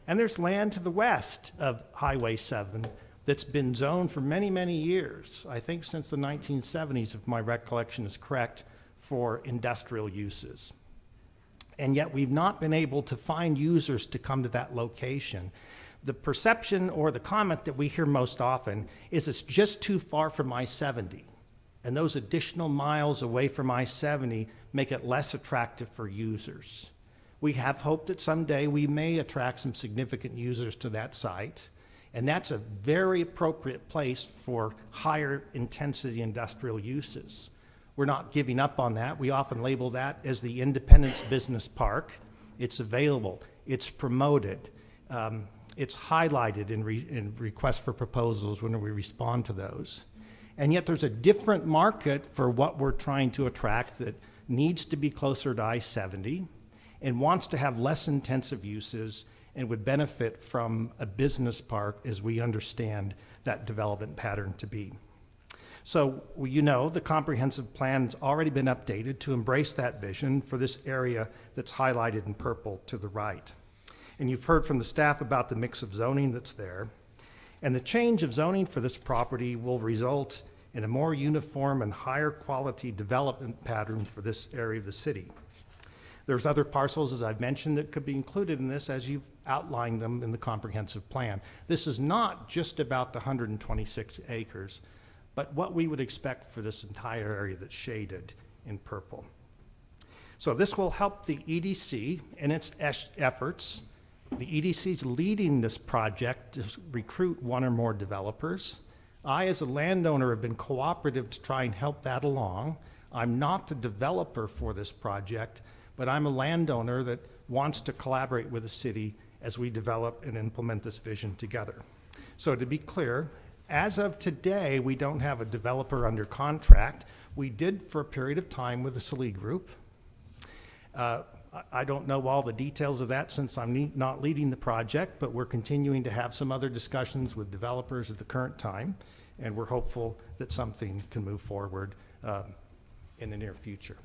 And there's land to the west of Highway 7 that's been zoned for many, many years, I think since the 1970s, if my recollection is correct, for industrial uses. And yet we've not been able to find users to come to that location. The perception or the comment that we hear most often is it's just too far from I-70. And those additional miles away from I-70 make it less attractive for users. We have hope that someday we may attract some significant users to that site. And that's a very appropriate place for higher intensity industrial uses. We're not giving up on that. We often label that as the Independence Business Park. It's available, it's promoted, it's highlighted in requests for proposals when we respond to those. And yet there's a different market for what we're trying to attract that needs to be closer to I-70 and wants to have less intensive uses and would benefit from a business park as we understand that development pattern to be. So, you know, the comprehensive plan's already been updated to embrace that vision for this area that's highlighted in purple to the right. And you've heard from the staff about the mix of zoning that's there. And the change of zoning for this property will result in a more uniform and higher quality development pattern for this area of the city. There's other parcels, as I've mentioned, that could be included in this as you've outlined them in the comprehensive plan. This is not just about the 126 acres, but what we would expect for this entire area that's shaded in purple. So this will help the EDC in its efforts. The EDC is leading this project to recruit one or more developers. I, as a landowner, have been cooperative to try and help that along. I'm not the developer for this project, but I'm a landowner that wants to collaborate with the city as we develop and implement this vision together. So to be clear, as of today, we don't have a developer under contract. We did for a period of time with the Salee Group. I don't know all the details of that since I'm not leading the project, but we're continuing to have some other discussions with developers at the current time, and we're hopeful that something can move forward in the near future.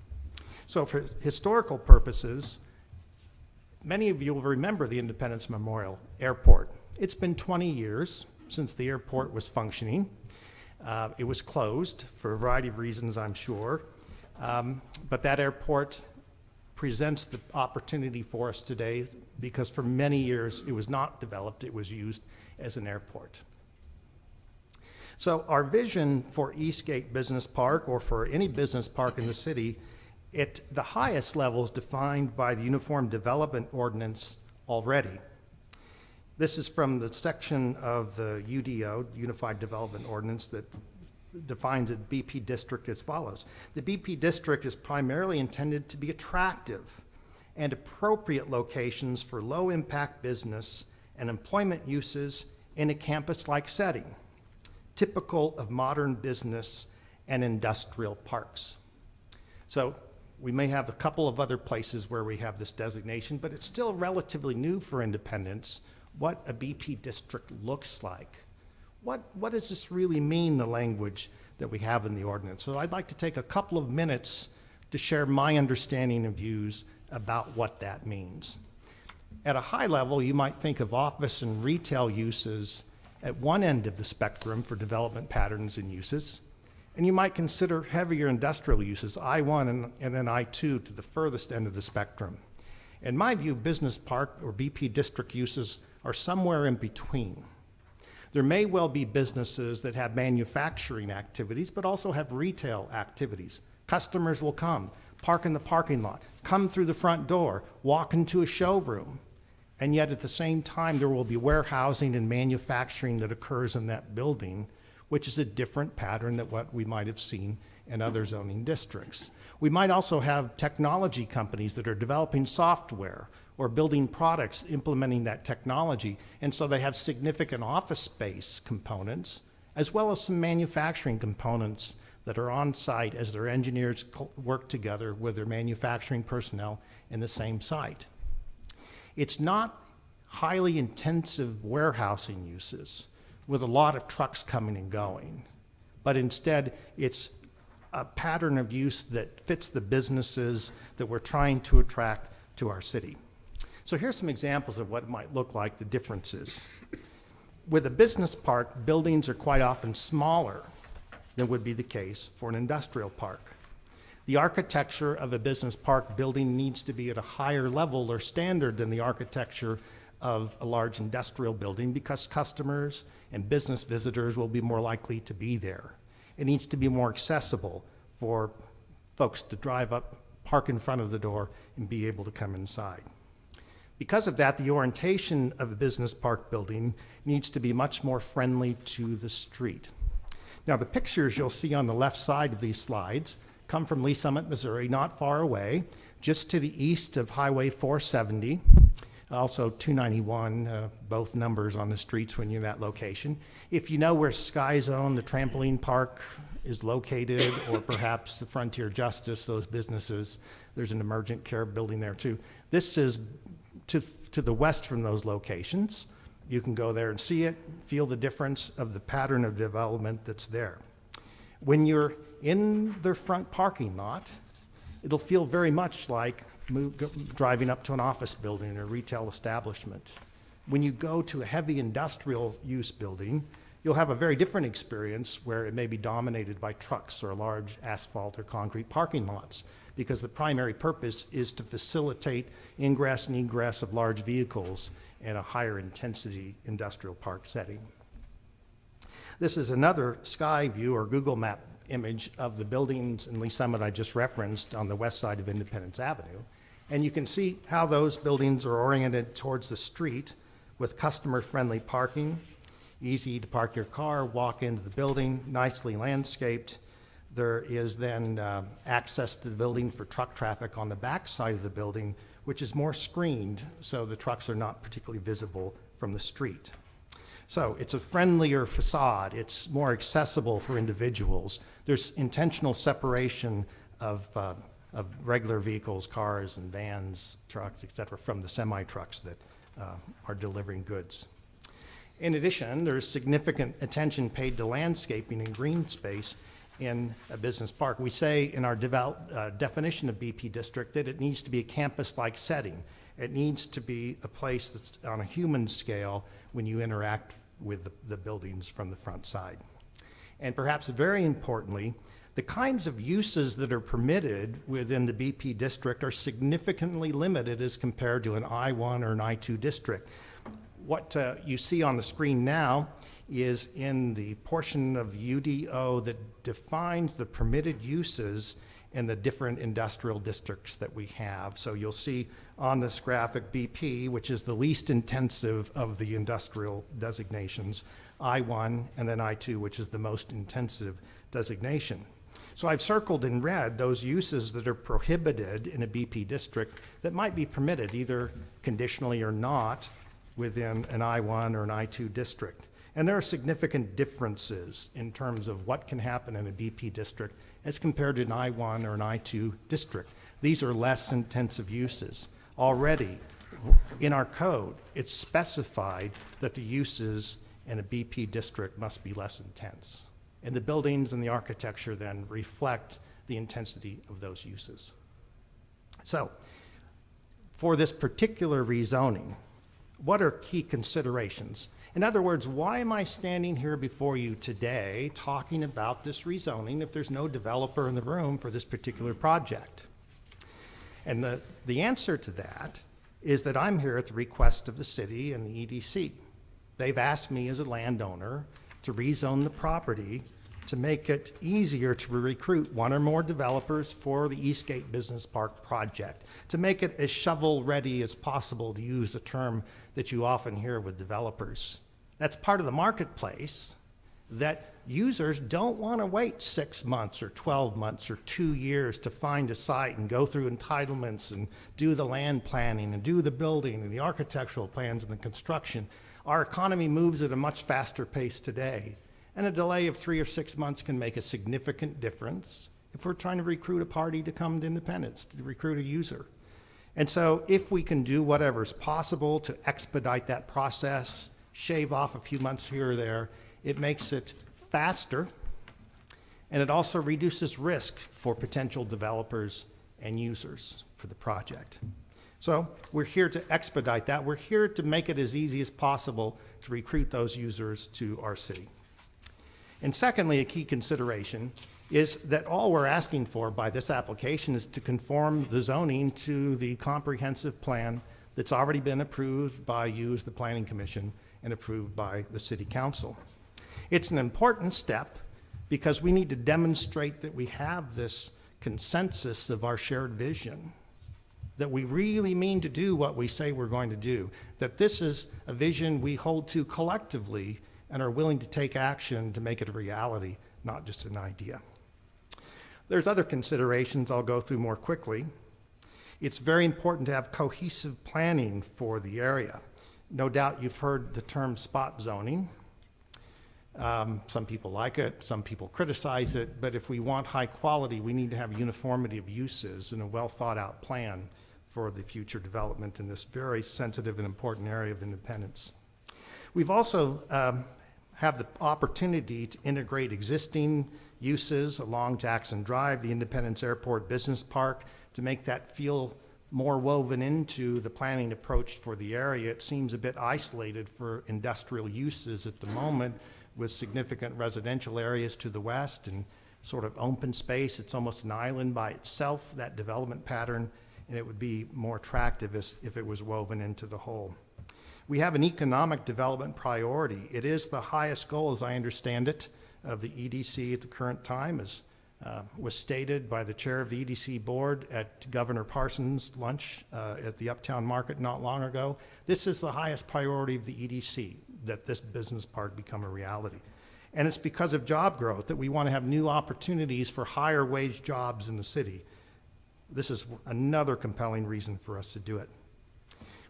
So for historical purposes, many of you will remember the Independence Memorial Airport. It's been 20 years since the airport was functioning. It was closed for a variety of reasons, I'm sure. But that airport presents the opportunity for us today because for many years it was not developed, it was used as an airport. So our vision for Eastgate Business Park, or for any business park in the city, at the highest level is defined by the Uniform Development Ordinance already. This is from the section of the UDO, Unified Development Ordinance, that defines a BP district as follows. The BP district is primarily intended to be attractive and appropriate locations for low-impact business and employment uses in a campus-like setting, typical of modern business and industrial parks. So we may have a couple of other places where we have this designation, but it's still relatively new for Independence what a BP district looks like. What does this really mean, the language that we have in the ordinance? So I'd like to take a couple of minutes to share my understanding and views about what that means. At a high level, you might think of office and retail uses at one end of the spectrum for development patterns and uses, and you might consider heavier industrial uses, I-1 and then I-2 to the furthest end of the spectrum. In my view, business park or BP district uses are somewhere in between. There may well be businesses that have manufacturing activities, but also have retail activities. Customers will come, park in the parking lot, come through the front door, walk into a showroom, and yet at the same time there will be warehousing and manufacturing that occurs in that building, which is a different pattern than what we might have seen in other zoning districts. We might also have technology companies that are developing software or building products implementing that technology, and so they have significant office space components, as well as some manufacturing components that are on site as their engineers work together with their manufacturing personnel in the same site. It's not highly intensive warehousing uses with a lot of trucks coming and going, but instead it's a pattern of use that fits the businesses that we're trying to attract to our city. So here's some examples of what it might look like, the differences. With a business park, buildings are quite often smaller than would be the case for an industrial park. The architecture of a business park building needs to be at a higher level or standard than the architecture of a large industrial building because customers and business visitors will be more likely to be there. It needs to be more accessible for folks to drive up, park in front of the door, and be able to come inside. Because of that, the orientation of a business park building needs to be much more friendly to the street. Now, the pictures you'll see on the left side of these slides come from Lee Summit, Missouri, not far away, just to the east of Highway 470, also 291, both numbers on the streets when you're in that location. If you know where Sky Zone, the trampoline park, is located, or perhaps the Frontier Justice, those businesses, there's an emergent care building there too. This is to the west from those locations. You can go there and see it, feel the difference of the pattern of development that's there. When you're in their front parking lot, it'll feel very much like driving up to an office building or retail establishment. When you go to a heavy industrial use building, you'll have a very different experience where it may be dominated by trucks or large asphalt or concrete parking lots, because the primary purpose is to facilitate ingress and egress of large vehicles in a higher intensity industrial park setting. This is another sky view or Google map image of the buildings in Lee Summit I just referenced on the west side of Independence Avenue. And you can see how those buildings are oriented towards the street with customer-friendly parking, easy to park your car, walk into the building, nicely landscaped. There is then access to the building for truck traffic on the back side of the building, which is more screened, so the trucks are not particularly visible from the street. So it's a friendlier facade. It's more accessible for individuals. There's intentional separation of regular vehicles, cars and vans, trucks, et cetera, from the semi-trucks that are delivering goods. In addition, there's significant attention paid to landscaping and green space in a business park. We say in our definition of BP district that it needs to be a campus-like setting. It needs to be a place that's on a human scale when you interact with the buildings from the front side. And perhaps very importantly, the kinds of uses that are permitted within the BP district are significantly limited as compared to an I-1 or an I-2 district. What you see on the screen now is in the portion of the UDO that defines the permitted uses in the different industrial districts that we have. So you'll see on this graphic BP, which is the least intensive of the industrial designations, I-1, and then I-2, which is the most intensive designation. So I've circled in red those uses that are prohibited in a BP district that might be permitted either conditionally or not within an I-1 or an I-2 district. And there are significant differences in terms of what can happen in a BP district as compared to an I-1 or an I-2 district. These are less intensive uses. Already, in our code, it's specified that the uses in a BP district must be less intense. And the buildings and the architecture then reflect the intensity of those uses. So, for this particular rezoning, what are key considerations? In other words, why am I standing here before you today talking about this rezoning if there's no developer in the room for this particular project? And the answer to that is that I'm here at the request of the city and the EDC. They've asked me as a landowner to rezone the property to make it easier to recruit one or more developers for the Eastgate Business Park project, to make it as shovel-ready as possible, to use the term that you often hear with developers. That's part of the marketplace, that users don't want to wait 6 months or 12 months or 2 years to find a site and go through entitlements and do the land planning and do the building and the architectural plans and the construction. Our economy moves at a much faster pace today, and a delay of 3 or 6 months can make a significant difference if we're trying to recruit a party to come to Independence, to recruit a user. And so if we can do whatever's possible to expedite that process, shave off a few months here or there, it makes it faster, and it also reduces risk for potential developers and users for the project. So we're here to expedite that. We're here to make it as easy as possible to recruit those users to our city. And secondly, a key consideration is that all we're asking for by this application is to conform the zoning to the comprehensive plan that's already been approved by you as the Planning Commission and approved by the City Council. It's an important step because we need to demonstrate that we have this consensus of our shared vision, that we really mean to do what we say we're going to do, that this is a vision we hold to collectively and are willing to take action to make it a reality, not just an idea. There's other considerations I'll go through more quickly. It's very important to have cohesive planning for the area. No doubt you've heard the term spot zoning. Some people like it, some people criticize it, but if we want high quality, we need to have uniformity of uses and a well thought out plan for the future development in this very sensitive and important area of Independence. We've also have the opportunity to integrate existing uses along Jackson Drive, the Independence Airport Business Park, to make that feel more woven into the planning approach for the area. It seems a bit isolated for industrial uses at the moment, with significant residential areas to the west and sort of open space. It's almost an island by itself, that development pattern, and it would be more attractive if it was woven into the whole. We have an economic development priority. It is the highest goal, as I understand it, of the EDC at the current time, as was stated by the chair of the EDC board at Governor Parsons' lunch at the Uptown Market not long ago. This is the highest priority of the EDC, that this business park become a reality. And it's because of job growth that we want to have new opportunities for higher wage jobs in the city. This is another compelling reason for us to do it.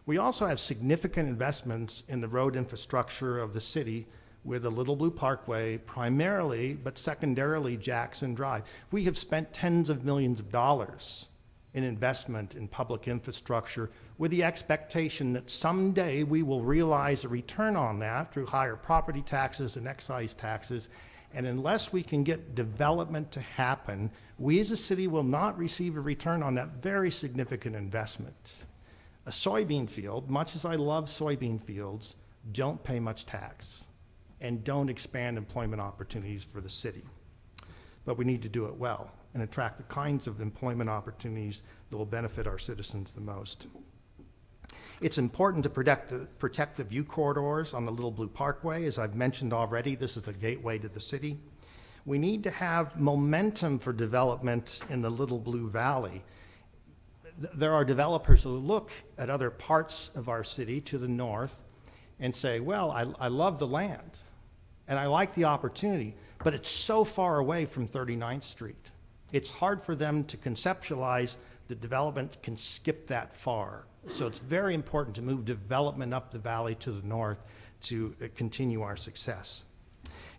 We also have significant investments in the road infrastructure of the city with the Little Blue Parkway primarily, but secondarily Jackson Drive. We have spent tens of millions of dollars in investment in public infrastructure with the expectation that someday we will realize a return on that through higher property taxes and excise taxes. And unless we can get development to happen, we as a city will not receive a return on that very significant investment. A soybean field, much as I love soybean fields, don't pay much tax and don't expand employment opportunities for the city. But we need to do it well and attract the kinds of employment opportunities that will benefit our citizens the most. It's important to protect the view corridors on the Little Blue Parkway. As I've mentioned already, this is the gateway to the city. We need to have momentum for development in the Little Blue Valley. There are developers who look at other parts of our city to the north and say, well, I love the land and I like the opportunity, but it's so far away from 39th Street. It's hard for them to conceptualize that development can skip that far So it's very important to move development up the valley to the north to continue our success.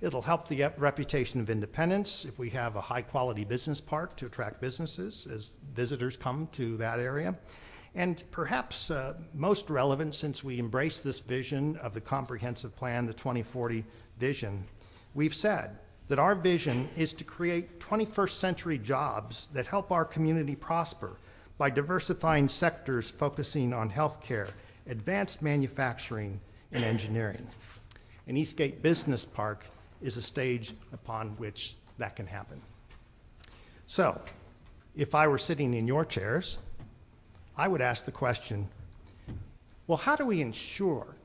It'll help the reputation of Independence if we have a high-quality business park to attract businesses as visitors come to that area. And perhaps most relevant, since we embrace this vision of the comprehensive plan, the 2040 vision, we've said that our vision is to create 21st century jobs that help our community prosper by diversifying sectors focusing on healthcare, advanced manufacturing, and engineering. And Eastgate Business Park is a stage upon which that can happen. So, if I were sitting in your chairs, I would ask the question, well, how do we ensure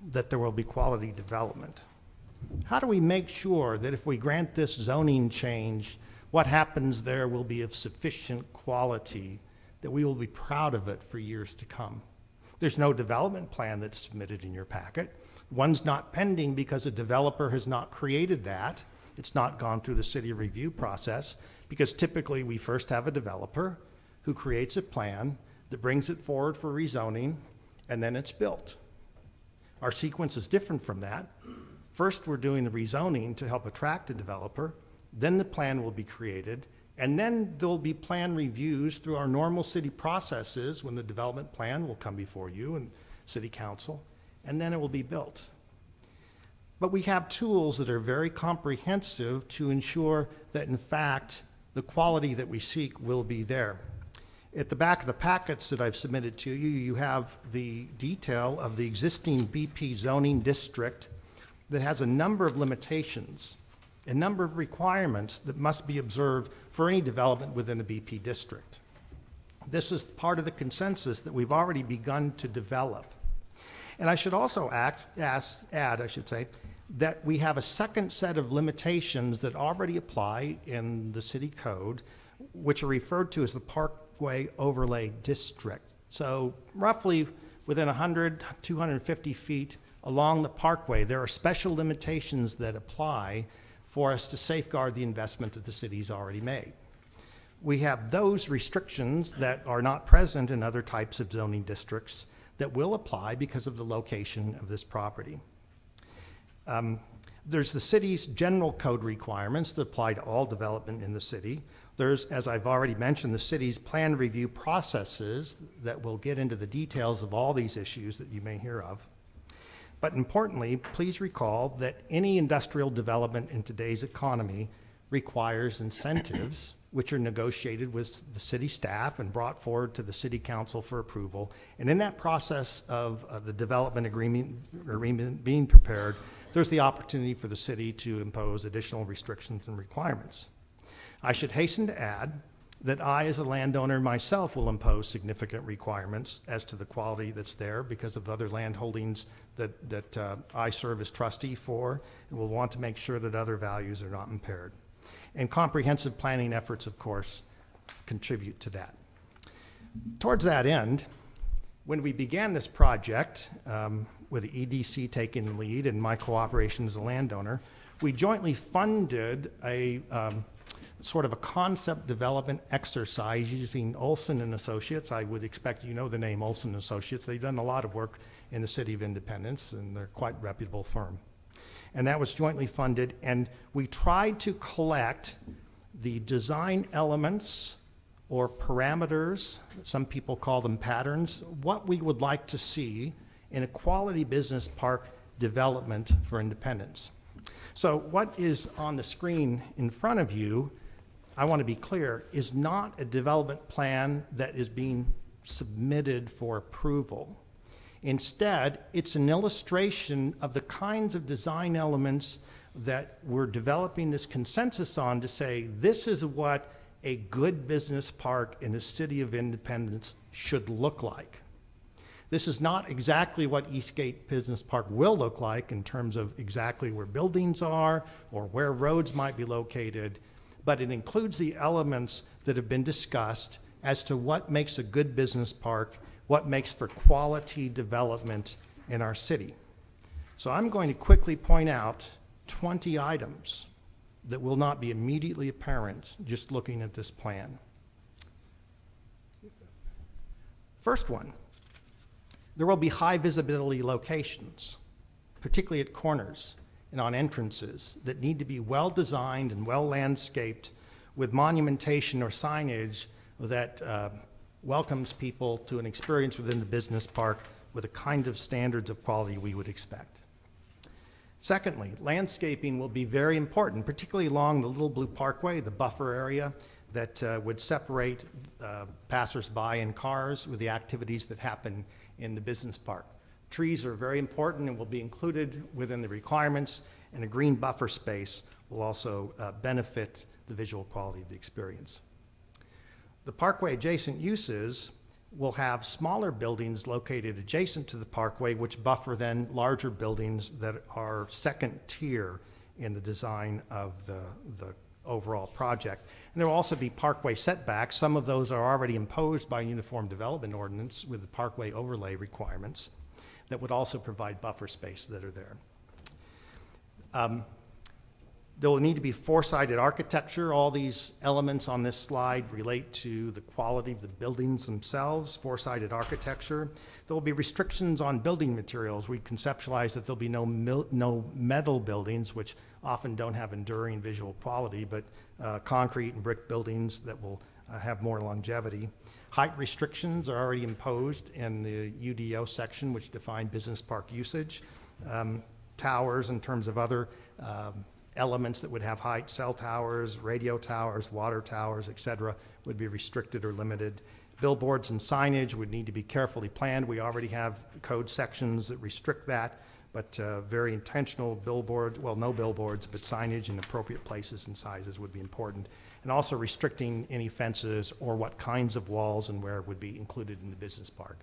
that there will be quality development? How do we make sure that if we grant this zoning change, what happens there will be of sufficient quality that we will be proud of it for years to come? There's no development plan that's submitted in your packet. One's not pending because a developer has not created that. It's not gone through the city review process, because typically we first have a developer who creates a plan that brings it forward for rezoning, and then it's built. Our sequence is different from that. First, we're doing the rezoning to help attract a developer, then the plan will be created, and then there'll be plan reviews through our normal city processes when the development plan will come before you and city council, and then it will be built. But we have tools that are very comprehensive to ensure that, in fact, the quality that we seek will be there. At the back of the packets that I've submitted to you, you have the detail of the existing BP zoning district that has a number of limitations, a number of requirements that must be observed for any development within a BP district. This is part of the consensus that we've already begun to develop. And I should also add, that we have a second set of limitations that already apply in the city code, which are referred to as the Parkway Overlay District. So roughly within 100, 250 feet along the parkway, there are special limitations that apply for us to safeguard the investment that the city's already made. We have those restrictions that are not present in other types of zoning districts that will apply because of the location of this property. There's the city's general code requirements that apply to all development in the city. There's, as I've already mentioned, the city's plan review processes that will get into the details of all these issues that you may hear of. But importantly, please recall that any industrial development in today's economy requires incentives which are negotiated with the city staff and brought forward to the city council for approval. And in that process of the development agreement being prepared, there's the opportunity for the city to impose additional restrictions and requirements. I should hasten to add that I, as a landowner myself, will impose significant requirements as to the quality that's there because of other land holdings that I serve as trustee for, and will want to make sure that other values are not impaired. And comprehensive planning efforts, of course, contribute to that. Towards that end, when we began this project, with the EDC taking the lead and my cooperation as a landowner, we jointly funded a sort of a concept development exercise using Olson and Associates. I would expect you know the name Olson and Associates. They've done a lot of work in the city of Independence, and they're quite a reputable firm. And that was jointly funded, and we tried to collect the design elements or parameters, some people call them patterns, what we would like to see in a quality business park development for Independence. So what is on the screen in front of you, I want to be clear, is not a development plan that is being submitted for approval. Instead, it's an illustration of the kinds of design elements that we're developing this consensus on to say this is what a good business park in the city of Independence should look like. This is not exactly what Eastgate Business Park will look like in terms of exactly where buildings are or where roads might be located, but it includes the elements that have been discussed as to what makes a good business park, what makes for quality development in our city. So I'm going to quickly point out 20 items that will not be immediately apparent just looking at this plan. First one, There will be high visibility locations, particularly at corners and on entrances, that need to be well designed and well landscaped with monumentation or signage that welcomes people to an experience within the business park with the kind of standards of quality we would expect. Secondly, landscaping will be very important, particularly along the Little Blue Parkway, the buffer area that would separate passersby and cars with the activities that happen in the business park. Trees are very important and will be included within the requirements, and a green buffer space will also benefit the visual quality of the experience. The parkway adjacent uses will have smaller buildings located adjacent to the parkway, which buffer then larger buildings that are second tier in the design of the overall project. And there will also be parkway setbacks. Some of those are already imposed by Uniform Development Ordinance with the parkway overlay requirements that would also provide buffer space that are there. There will need to be four-sided architecture. All these elements on this slide relate to the quality of the buildings themselves, four-sided architecture. There will be restrictions on building materials. We conceptualize that there'll be no metal buildings, which often don't have enduring visual quality, but concrete and brick buildings that will have more longevity. Height restrictions are already imposed in the UDO section, which define business park usage. Towers, in terms of other elements that would have height, cell towers, radio towers, water towers, et cetera, would be restricted or limited. Billboards and signage would need to be carefully planned. We already have code sections that restrict that, but very intentional billboards, well, no billboards, but signage in appropriate places and sizes would be important. And also restricting any fences or what kinds of walls and where would be included in the business park.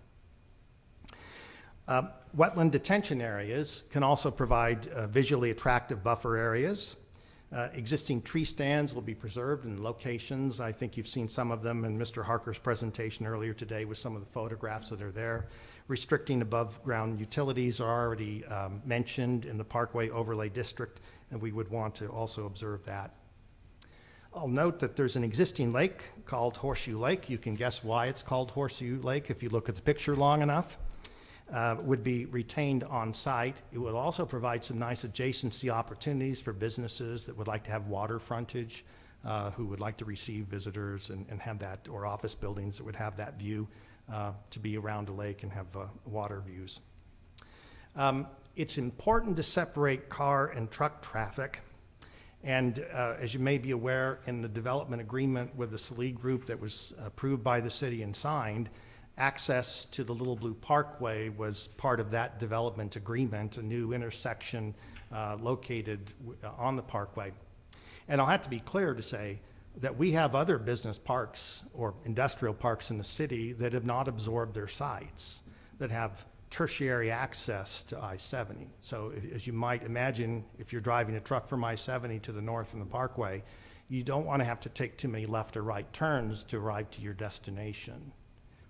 Wetland detention areas can also provide visually attractive buffer areas. Existing tree stands will be preserved in locations. I think you've seen some of them in Mr. Harker's presentation earlier today with some of the photographs that are there. Restricting above ground utilities are already mentioned in the Parkway Overlay District, and we would want to also observe that. I'll note that there's an existing lake called Horseshoe Lake. You can guess why it's called Horseshoe Lake if you look at the picture long enough. Would be retained on site. It will also provide some nice adjacency opportunities for businesses that would like to have water frontage, who would like to receive visitors and have that, or office buildings that would have that view to be around a lake and have water views. It's important to separate car and truck traffic. And as you may be aware, in the development agreement with the Salee Group that was approved by the city and signed, access to the Little Blue Parkway was part of that development agreement, a new intersection located on the parkway. And I'll have to be clear to say that we have other business parks or industrial parks in the city that have not absorbed their sites, that have tertiary access to I-70. So as you might imagine, if you're driving a truck from I-70 to the north in the parkway, you don't want to have to take too many left or right turns to arrive to your destination.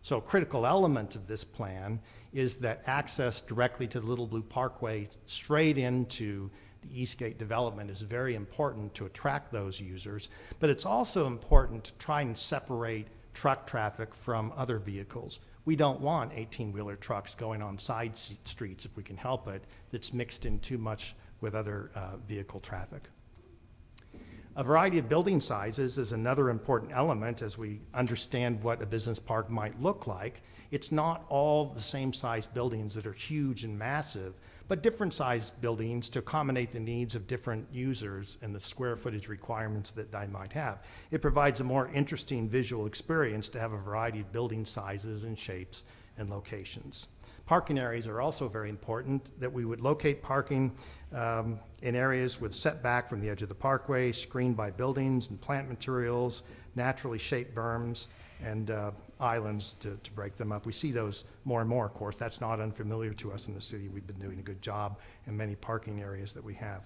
So a critical element of this plan is that access directly to the Little Blue Parkway straight into the Eastgate development is very important to attract those users, but it's also important to try and separate truck traffic from other vehicles. We don't want 18-wheeler trucks going on side streets, if we can help it, that's mixed in too much with other vehicle traffic. A variety of building sizes is another important element as we understand what a business park might look like. It's not all the same size buildings that are huge and massive, but different size buildings to accommodate the needs of different users and the square footage requirements that they might have. It provides a more interesting visual experience to have a variety of building sizes and shapes and locations. Parking areas are also very important, that we would locate parking in areas with setback from the edge of the parkway, screened by buildings and plant materials, naturally shaped berms, and islands to break them up. We see those more and more, of course. That's not unfamiliar to us in the city. We've been doing a good job in many parking areas that we have.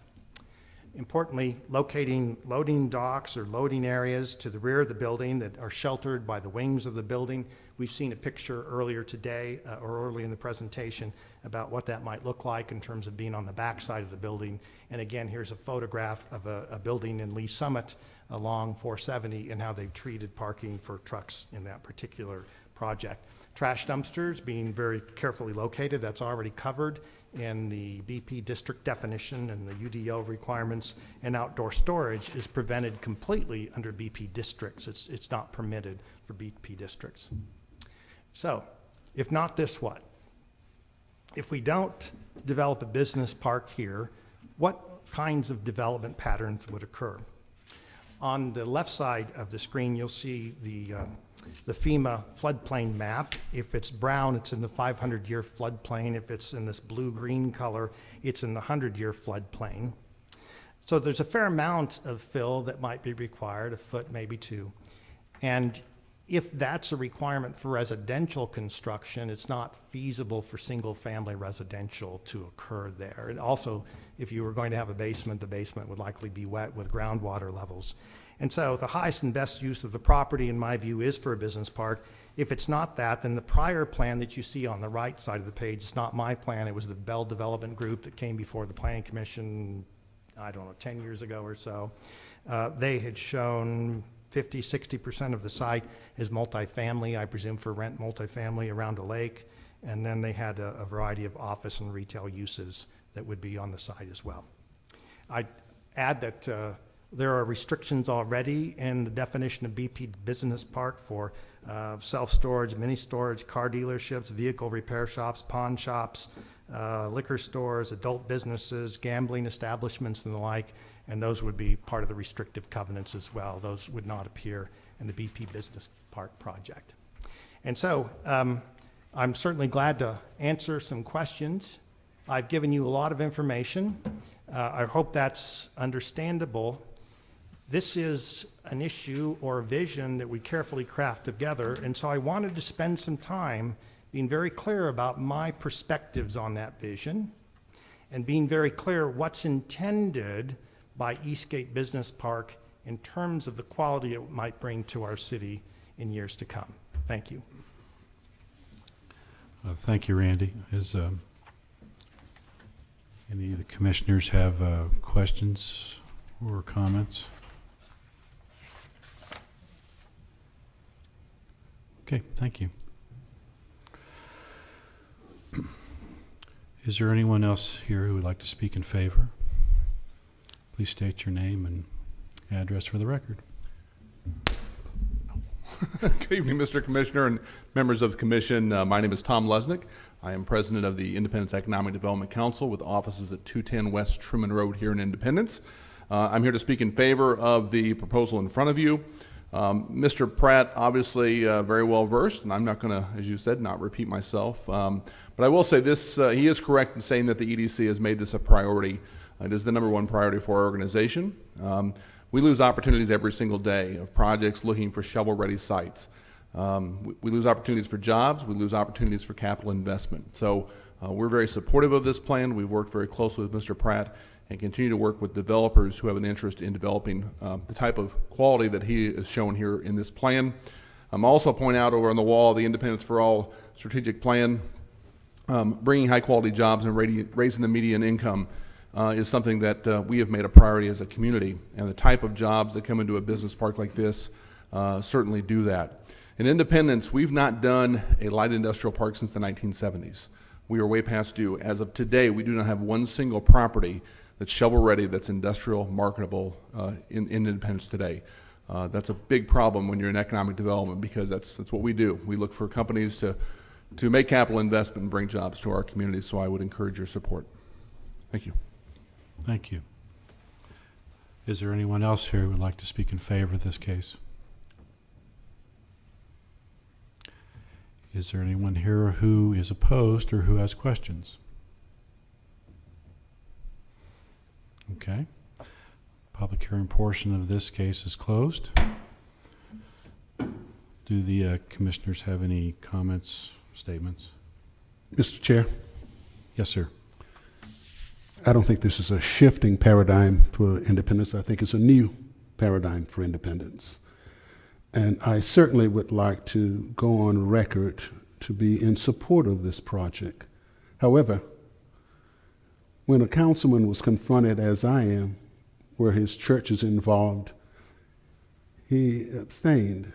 Importantly, locating loading docks or loading areas to the rear of the building that are sheltered by the wings of the building. We've seen a picture earlier today or early in the presentation about what that might look like in terms of being on the back side of the building. And again, here's a photograph of a building in Lee Summit along 470 and how they've treated parking for trucks in that particular project. Trash dumpsters being very carefully located, that's already covered in the BP district definition and the UDO requirements, and outdoor storage is prevented completely under BP districts. It's not permitted for BP districts. So, if not this, what? If we don't develop a business park here, what kinds of development patterns would occur? On the left side of the screen, you'll see the FEMA floodplain map. If it's brown, it's in the 500-year floodplain. If it's in this blue-green color, it's in the 100-year floodplain. So there's a fair amount of fill that might be required, a foot, maybe two. And if that's a requirement for residential construction, it's not feasible for single-family residential to occur there. And also, if you were going to have a basement, the basement would likely be wet with groundwater levels. And so the highest and best use of the property, in my view, is for a business park. If it's not that, then the prior plan that you see on the right side of the page is not my plan. It was the Bell Development Group that came before the Planning Commission, I don't know, 10 years ago or so. They had shown 50–60% of the site is multifamily, I presume for rent multifamily around a lake. And then they had a variety of office and retail uses that would be on the site as well. I'd add that there are restrictions already in the definition of BP Business Park for self-storage, mini-storage, car dealerships, vehicle repair shops, pawn shops, liquor stores, adult businesses, gambling establishments, and the like, and those would be part of the restrictive covenants as well. Those would not appear in the BP Business Park project. And so I'm certainly glad to answer some questions. I've given you a lot of information. I hope that's understandable. This is an issue or a vision that we carefully craft together, and so I wanted to spend some time being very clear about my perspectives on that vision and being very clear what's intended by Eastgate Business Park in terms of the quality it might bring to our city in years to come. Thank you. Thank you, Randy. Is any of the commissioners have questions or comments? Okay, thank you. Is there anyone else here who would like to speak in favor? Please state your name and address for the record. Good evening, Mr. Commissioner and members of the Commission. My name is Tom Lesnick. I am president of the Independence Economic Development Council with offices at 210 West Truman Road here in Independence. I'm here to speak in favor of the proposal in front of you. Mr. Pratt, obviously very well versed, and I'm not going to, as you said, not repeat myself. But I will say this, he is correct in saying that the EDC has made this a priority. It is the #1 priority for our organization. We lose opportunities every single day of projects looking for shovel-ready sites. We lose opportunities for jobs. We lose opportunities for capital investment. So we're very supportive of this plan. We've worked very closely with Mr. Pratt and continue to work with developers who have an interest in developing the type of quality that he is shown here in this plan. Also point out over on the wall the Independence for All strategic plan. Bringing high-quality jobs and raising the median income is something that we have made a priority as a community, and the type of jobs that come into a business park like this certainly do that. In Independence, we've not done a light industrial park since the 1970s. We are way past due. As of today, we do not have one single property that's shovel-ready, that's industrial, marketable in Independence today. That's a big problem when you're in economic development, because that's what we do. We look for companies to make capital investment and bring jobs to our community, so I would encourage your support. Thank you. Thank you. Is there anyone else here who would like to speak in favor of this case? Is there anyone here who is opposed or who has questions? Okay. Public hearing portion of this case is closed. Do the commissioners have any comments, statements? Mr. Chair, Yes, sir. I don't think this is a shifting paradigm for Independence. I think it's a new paradigm for Independence. And I certainly would like to go on record to be in support of this project. However, when a councilman was confronted, as I am, where his church is involved, he abstained.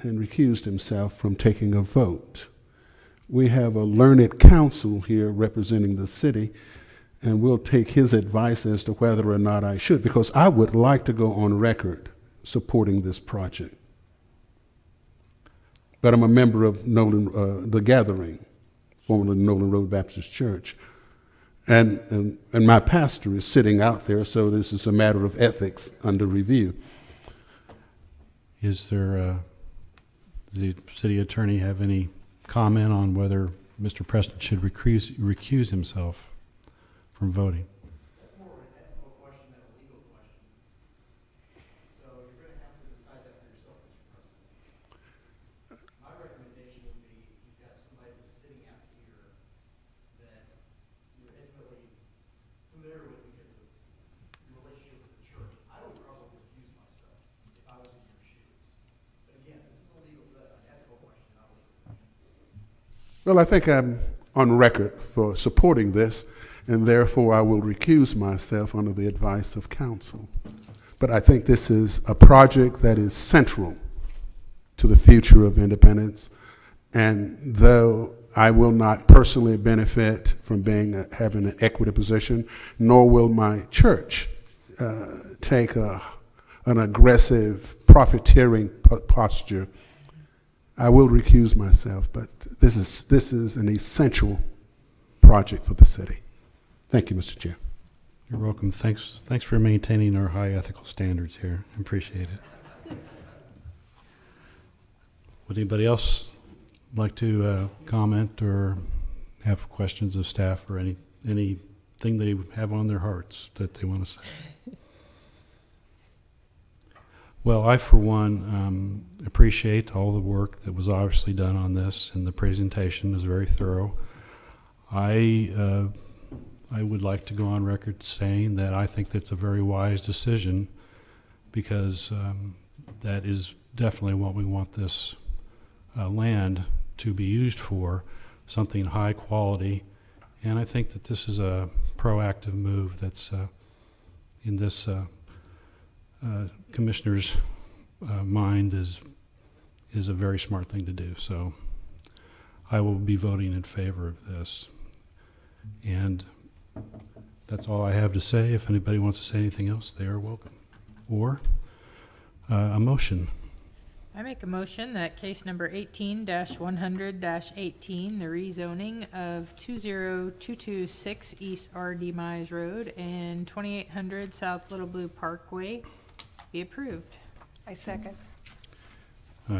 and recused himself from taking a vote. We have a learned counsel here representing the city, and we'll take his advice as to whether or not I should, because I would like to go on record supporting this project. But I'm a member of Nolan, the Gathering, formerly Nolan Road Baptist Church. And my pastor is sitting out there, so this is a matter of ethics under review. Is there, the city attorney have any comment on whether Mr. Preston should recuse himself from voting? That's more of an ethical question than a legal question. So you're going to have to decide that for yourself, Mr. President. My recommendation would be if you've got somebody that's sitting out here that you're intimately familiar with because of your relationship with the church, I would probably recuse myself if I was in your shoes. But again, this is a legal, an ethical question, not a legal question. Well, I think I'm on record for supporting this, and therefore I will recuse myself under the advice of counsel. But I think this is a project that is central to the future of Independence, and though I will not personally benefit from having an equity position, nor will my church take an aggressive profiteering posture, I will recuse myself, but this is an essential project for the city. Thank you, Mr. Chair. You're welcome. Thanks for maintaining our high ethical standards here. I appreciate it. Would anybody else like to comment or have questions of staff or anything they have on their hearts that they want to say? Well, I, for one, appreciate all the work that was obviously done on this, and the presentation was very thorough. I would like to go on record saying that I think that's a very wise decision, because that is definitely what we want this land to be used for, something high quality. And I think that this is a proactive move that's in this commissioner's mind is a very smart thing to do. So I will be voting in favor of this. And that's all I have to say. If anybody wants to say anything else, they are welcome. Or a motion. I make a motion that case number 18-100-18, the rezoning of 20226 East R.D. Mize Road and 2800 South Little Blue Parkway, be approved. I second.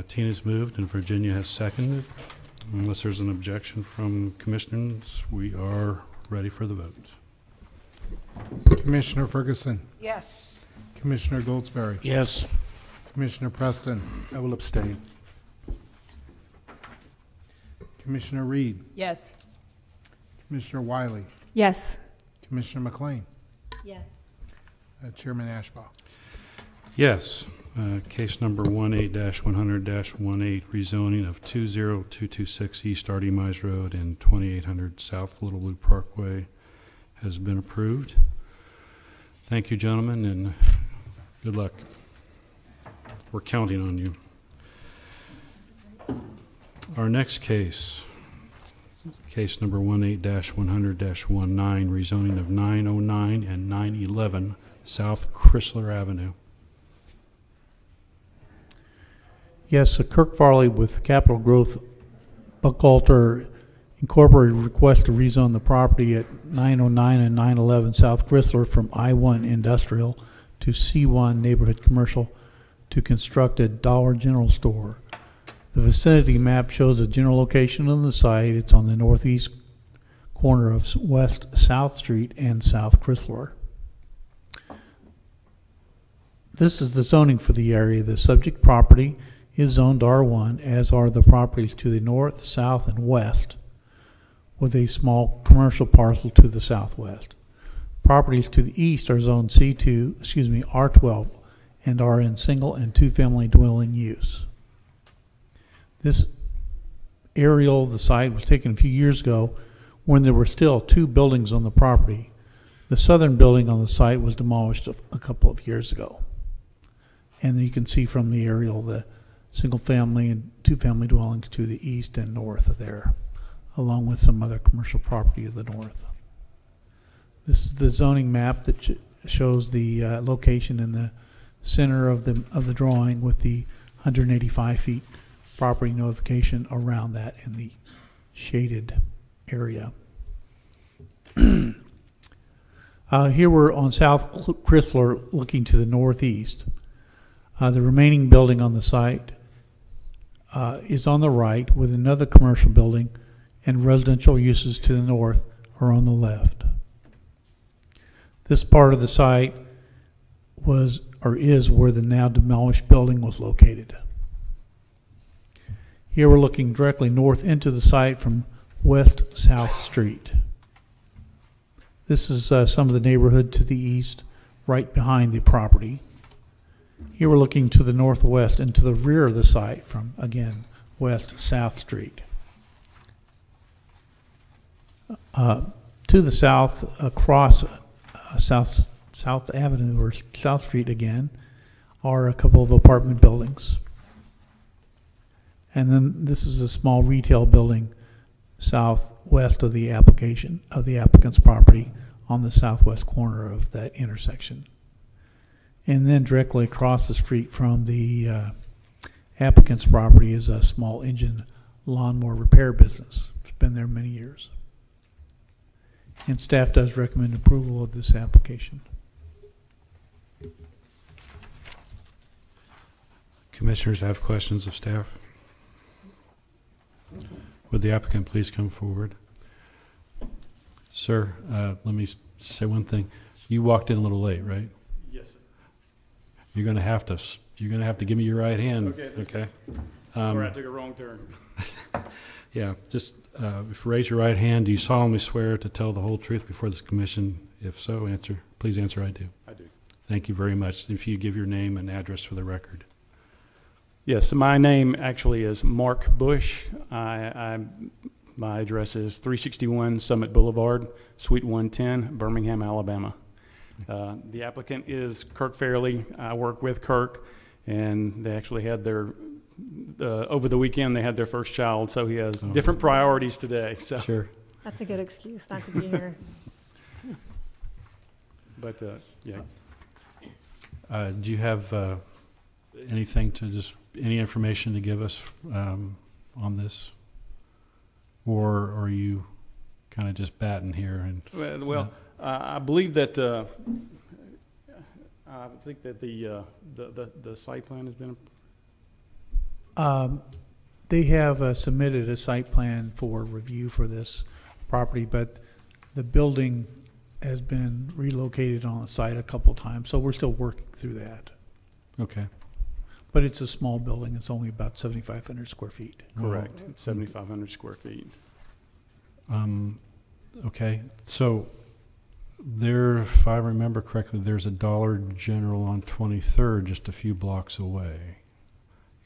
Tina's moved and Virginia has seconded. Unless there's an objection from commissioners, we are ready for the vote. Commissioner Ferguson, Yes. Commissioner Goldsberry, Yes. Commissioner Preston, I will abstain. Commissioner Reed, Yes. Commissioner Wiley, Yes. Commissioner McLean, Yes. Chairman Ashbaugh. Yes. Case number 18-100-18, rezoning of 20226 East R.D. Mize Road and 2800 South Little Blue Parkway has been approved. Thank you, gentlemen, and good luck. We're counting on you. Our next case, case number 18-100-19, rezoning of 909 and 911 South Chrysler Avenue. Yes, Kirk Farley with Capital Growth Buckalter Incorporated request to rezone the property at 909 and 911 South Chrysler from I-1 Industrial to C1 Neighborhood Commercial to construct a Dollar General store. The vicinity map shows the general location of the site. It's on the northeast corner of West South Street and South Chrysler. This is the zoning for the area. The subject property is zoned R1, as are the properties to the north, south, and west, with a small commercial parcel to the southwest. Properties to the east are zoned R12, and are in single and two-family dwelling use. This aerial of the site was taken a few years ago when there were still two buildings on the property. The southern building on the site was demolished a couple of years ago. And you can see from the aerial the single-family and two-family dwellings to the east and north of there, along with some other commercial property to the north. This is the zoning map that shows the location in the center of the drawing with the 185 feet property notification around that in the shaded area. Here we're on South Chrysler looking to the northeast. The remaining building on the site is on the right with another commercial building, and residential uses to the north are on the left. This part of the site was or is where the now demolished building was located. Here we're looking directly north into the site from West South Street. This is some of the neighborhood to the east, right behind the property. Here we're looking to the northwest and to the rear of the site from, again, West South Street. To the south, across South Avenue or South Street again, are a couple of apartment buildings. And then this is a small retail building southwest of the applicant's property on the southwest corner of that intersection. And then directly across the street from the applicant's property is a small engine lawnmower repair business. It's been there many years. And staff does recommend approval of this application. Commissioners have questions of staff? Would the applicant please come forward? Sir, let me say one thing. You walked in a little late, right? Yes, sir. You're gonna have to give me your right hand. Okay. Sorry, I took a wrong turn. Yeah, just raise your right hand. Do you solemnly swear to tell the whole truth before this commission? If so, please answer I do. I do. Thank you very much. If you give your name and address for the record. Yes, my name actually is Mark Bush. My address is 361 Summit Boulevard, Suite 110, Birmingham, Alabama. The applicant is Kirk Fairley. I work with Kirk, and they actually had their, over the weekend, they had their first child, so he has different priorities today. So. Sure. That's a good excuse not to be here. But, yeah. Do you have anything any information to give us on this? Or are you kind of just batting here? And Well, I believe that I think that the site plan has been. They have submitted a site plan for review for this property, but the building has been relocated on the site a couple of times, so we're still working through that. Okay. But it's a small building. It's only about 7,500 square feet. Correct. 7,500 square feet. Okay. So there, if I remember correctly, there's a Dollar General on 23rd just a few blocks away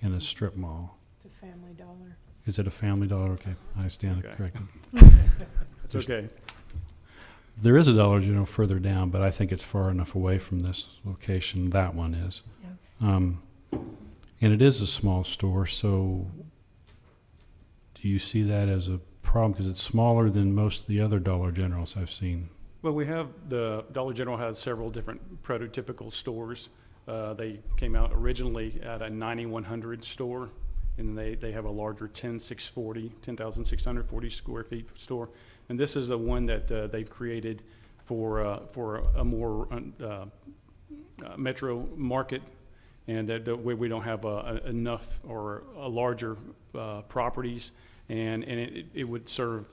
in a strip mall. It's a Family Dollar. Is it a Family Dollar? Okay. I stand corrected. It's okay. There is a Dollar General further down, but I think it's far enough away from this location. That one is. Yeah. And it is a small store, so do you see that as a problem? Because it's smaller than most of the other Dollar Generals I've seen. Well, the Dollar General has several different prototypical stores. They came out originally at a 9,100 store, and they have a larger 10,640 square feet store. And this is the one that they've created for a more metro market, and that we don't have enough or a larger properties, and it would serve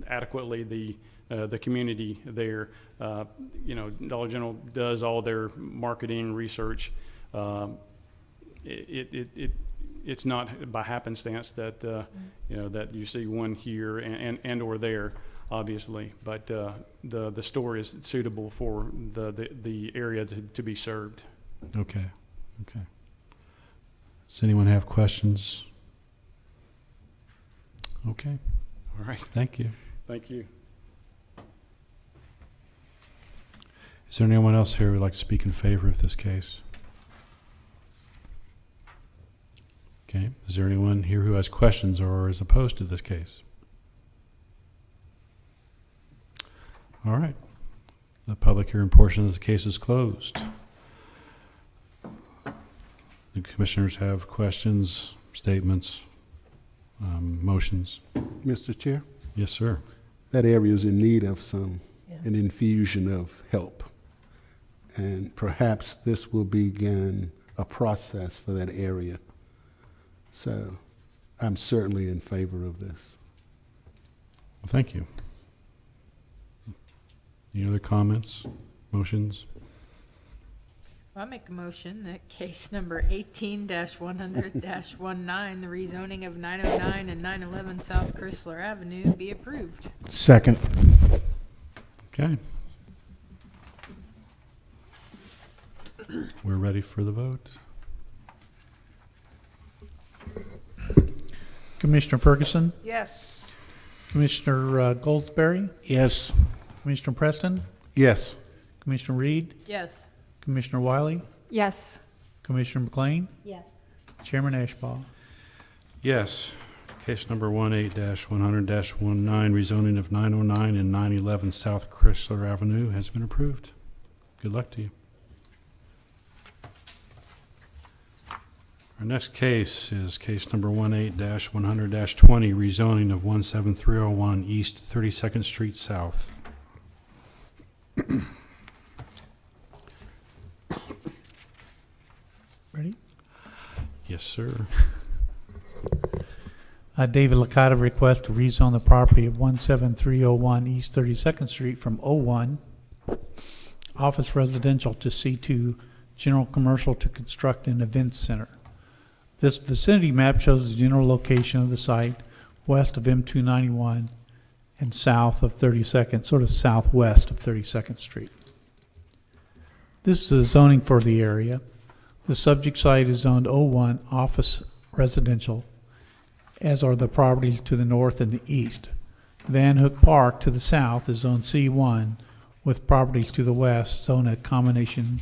adequately the community there. Dollar General does all their marketing research. It's not by happenstance that that you see one here and or there, obviously, but the store is suitable for the area to be served. Okay. Does anyone have questions? Okay. All right. Thank you. Thank you. Is there anyone else here who would like to speak in favor of this case? Okay, is there anyone here who has questions or is opposed to this case? All right. The public hearing portion of the case is closed. The commissioners have questions, statements, motions. Mr. Chair, Yes, sir. that area is in need of an infusion of help. And perhaps this will begin a process for that area. So I'm certainly in favor of this. Well, thank you. Any other comments, motions? I make a motion that case number 18-100-19, the rezoning of 909 and 911 South Chrysler Avenue, be approved. Second. Okay. We're ready for the vote. Commissioner Ferguson, Yes. Commissioner Goldsberry, Yes. Commissioner Preston, Yes. Commissioner Reed, Yes. Commissioner Wiley, Yes. Commissioner McLean, Yes. Chairman Ashbaugh. Yes. Case number 18-100-19, rezoning of 909 and 911 South Chrysler Avenue has been approved. Good luck to you. Our next case is case number 18-100-20, rezoning of 17301 East 32nd Street South. Ready? Yes, sir. David Licata requests to rezone the property of 17301 East 32nd Street from O1 Office Residential to C2 General Commercial to construct an events center. This vicinity map shows the general location of the site west of M291 and south of 32nd, sort of southwest of 32nd Street. This is the zoning for the area. The subject site is zoned O1 Office Residential, as are the properties to the north and the east. Van Hook Park to the south is zoned C1, with properties to the west zoned a combination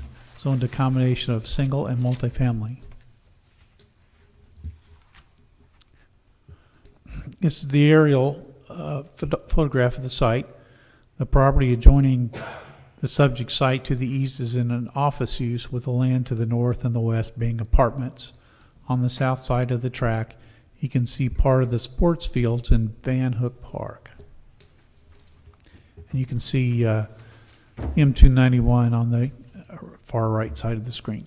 of single and multifamily. This is the aerial photograph of the site. The property adjoining the subject site to the east is in an office use, with the land to the north and the west being apartments. On the south side of the track, you can see part of the sports fields in Van Hook Park. And you can see M291 on the far right side of the screen.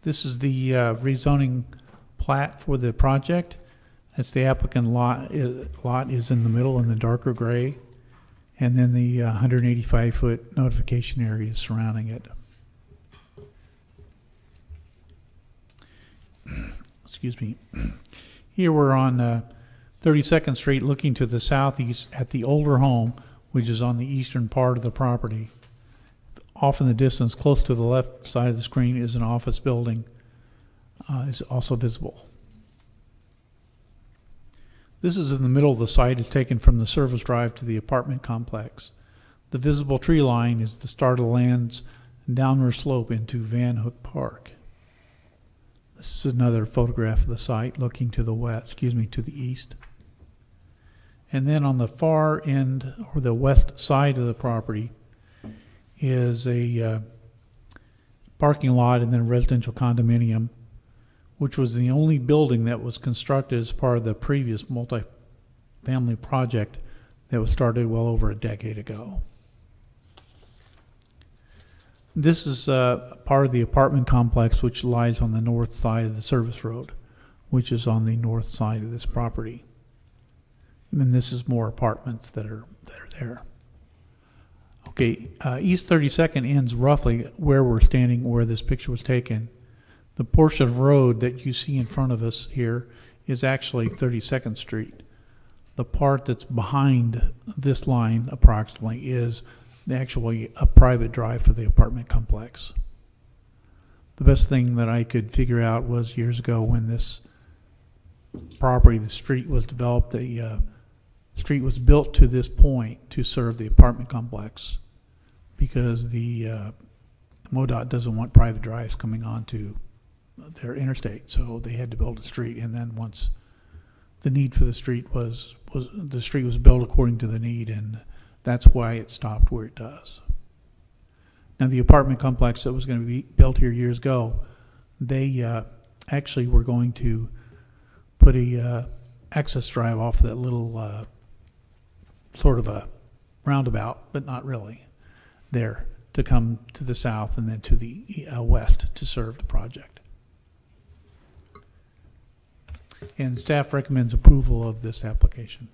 This is the rezoning plat for the project. It's the applicant lot is in the middle in the darker gray, and then the 185-foot notification area surrounding it. Excuse me. Here we're on 32nd Street looking to the southeast at the older home, which is on the eastern part of the property. Off in the distance, close to the left side of the screen, is an office building. Is also visible. This is in the middle of the site. It's taken from the service drive to the apartment complex. The visible tree line is the start of the land's downward slope into Van Hook Park. This is another photograph of the site looking to the west, to the east. And then on the far end, or the west side of the property, is a parking lot and then a residential condominium, which was the only building that was constructed as part of the previous multi-family project that was started well over a decade ago. This is part of the apartment complex, which lies on the north side of the service road, which is on the north side of this property. And this is more apartments that are there. Okay, East 32nd ends roughly where we're standing, where this picture was taken. The portion of road that you see in front of us here is actually 32nd Street. The part that's behind this line approximately is actually a private drive for the apartment complex. The best thing that I could figure out was years ago when this property, the street was developed, the street was built to this point to serve the apartment complex, because the MoDOT doesn't want private drives coming onto their interstate, so they had to build a street. And then once the need for the street was the street was built according to the need, and that's why it stopped where it does. Now, the apartment complex that was going to be built here years ago, they actually were going to put a access drive off that little sort of a roundabout, but not really, there to come to the south and then to the west to serve the project. And staff recommends approval of this application.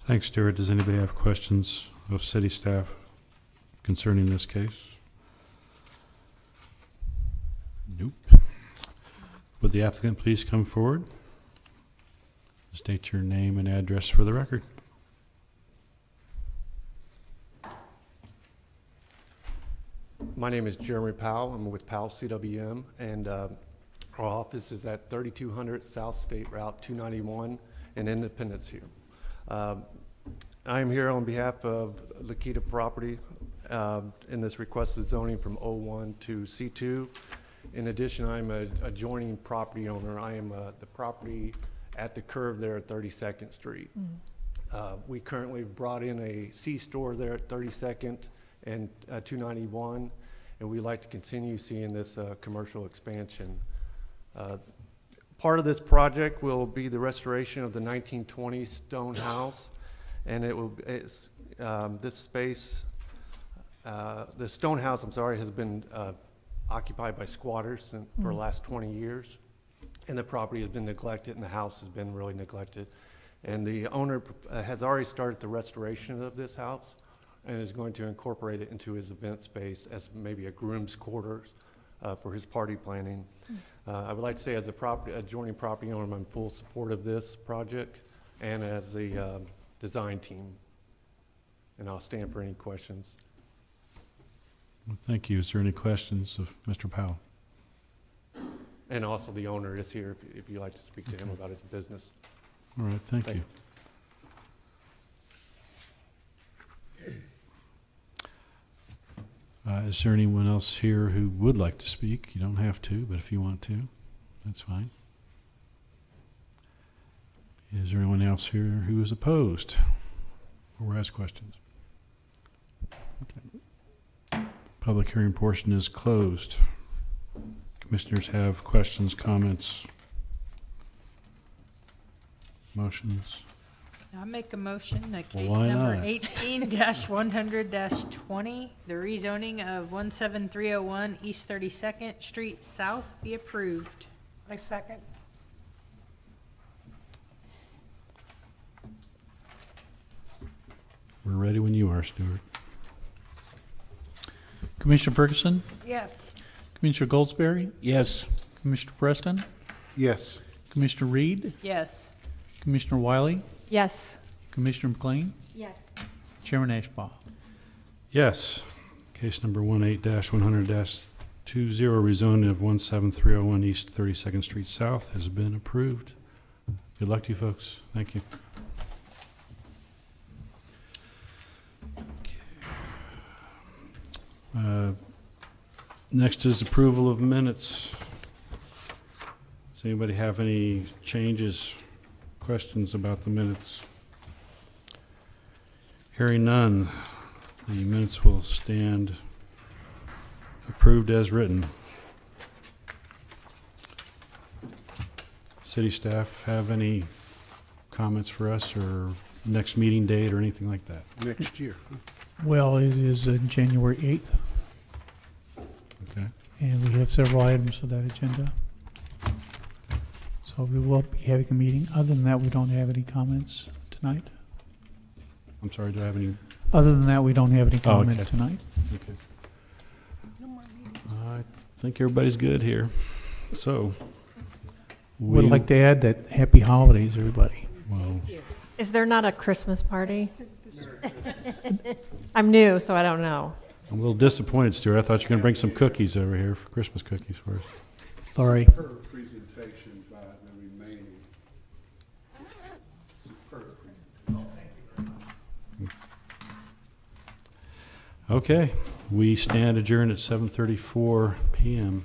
Thanks, Stuart. Does anybody have questions of city staff concerning this case? Nope. Would the applicant please come forward? State your name and address for the record. My name is Jeremy Powell. I'm with Powell CWM, and our office is at 3200 South State Route 291 in Independence here. I am here on behalf of Lakita Property in this requested zoning from O1 to C2. In addition, I'm an adjoining property owner. I am the property at the curve there at 32nd Street. We currently brought in a C-store there at 32nd and 291, and we'd like to continue seeing this commercial expansion. Part of this project will be the restoration of the 1920 stone house, and this space, the stone house, I'm sorry, has been occupied by squatters for the last 20 years, and the property has been neglected, and the house has been really neglected. And the owner has already started the restoration of this house and is going to incorporate it into his event space as maybe a groom's quarters for his party planning. I would like to say, as a adjoining property owner, I'm in full support of this project and as the design team. And I'll stand for any questions. Well, thank you. Is there any questions of Mr. Powell? And also the owner is here if you'd like to speak to him about his business. All right, thank you. Is there anyone else here who would like to speak? You don't have to, but if you want to, that's fine. Is there anyone else here who is opposed or has questions? Okay. Public hearing portion is closed. Commissioners have questions, comments, motions? I make a motion that case Why number not? 18-100-20, the rezoning of 17301 East 32nd Street South be approved. I second. We're ready when you are, Stuart. Commissioner Ferguson, Yes. Commissioner Goldsberry, Yes. Commissioner Preston, Yes. Commissioner Reed, Yes. Commissioner Wiley, Yes. Commissioner McLean, Yes. Chairman Ashbaugh. Yes. Case number 18-100-20, rezoning of 17301 East 32nd Street South has been approved. Good luck to you folks. Thank you. Next is approval of minutes. Does anybody have any changes, questions about the minutes? Hearing none, the minutes will stand approved as written. City staff have any comments for us or next meeting date or anything like that? Next year. Well, it is January 8th, Okay. and we have several items for that agenda. So we will be having a meeting. Other than that, we don't have any comments tonight. I'm sorry, do I have any? Other than that, we don't have any Oh, okay. comments tonight. Okay. I think everybody's good here. So. Would like to add that happy holidays, everybody. Well, Is there not a Christmas party? I'm new, so I don't know. I'm a little disappointed, Stuart. I thought you were going to bring some cookies over here for Christmas cookies for us. Sorry. Per presentation by the remaining. Okay. We stand adjourned at 7:34 PM.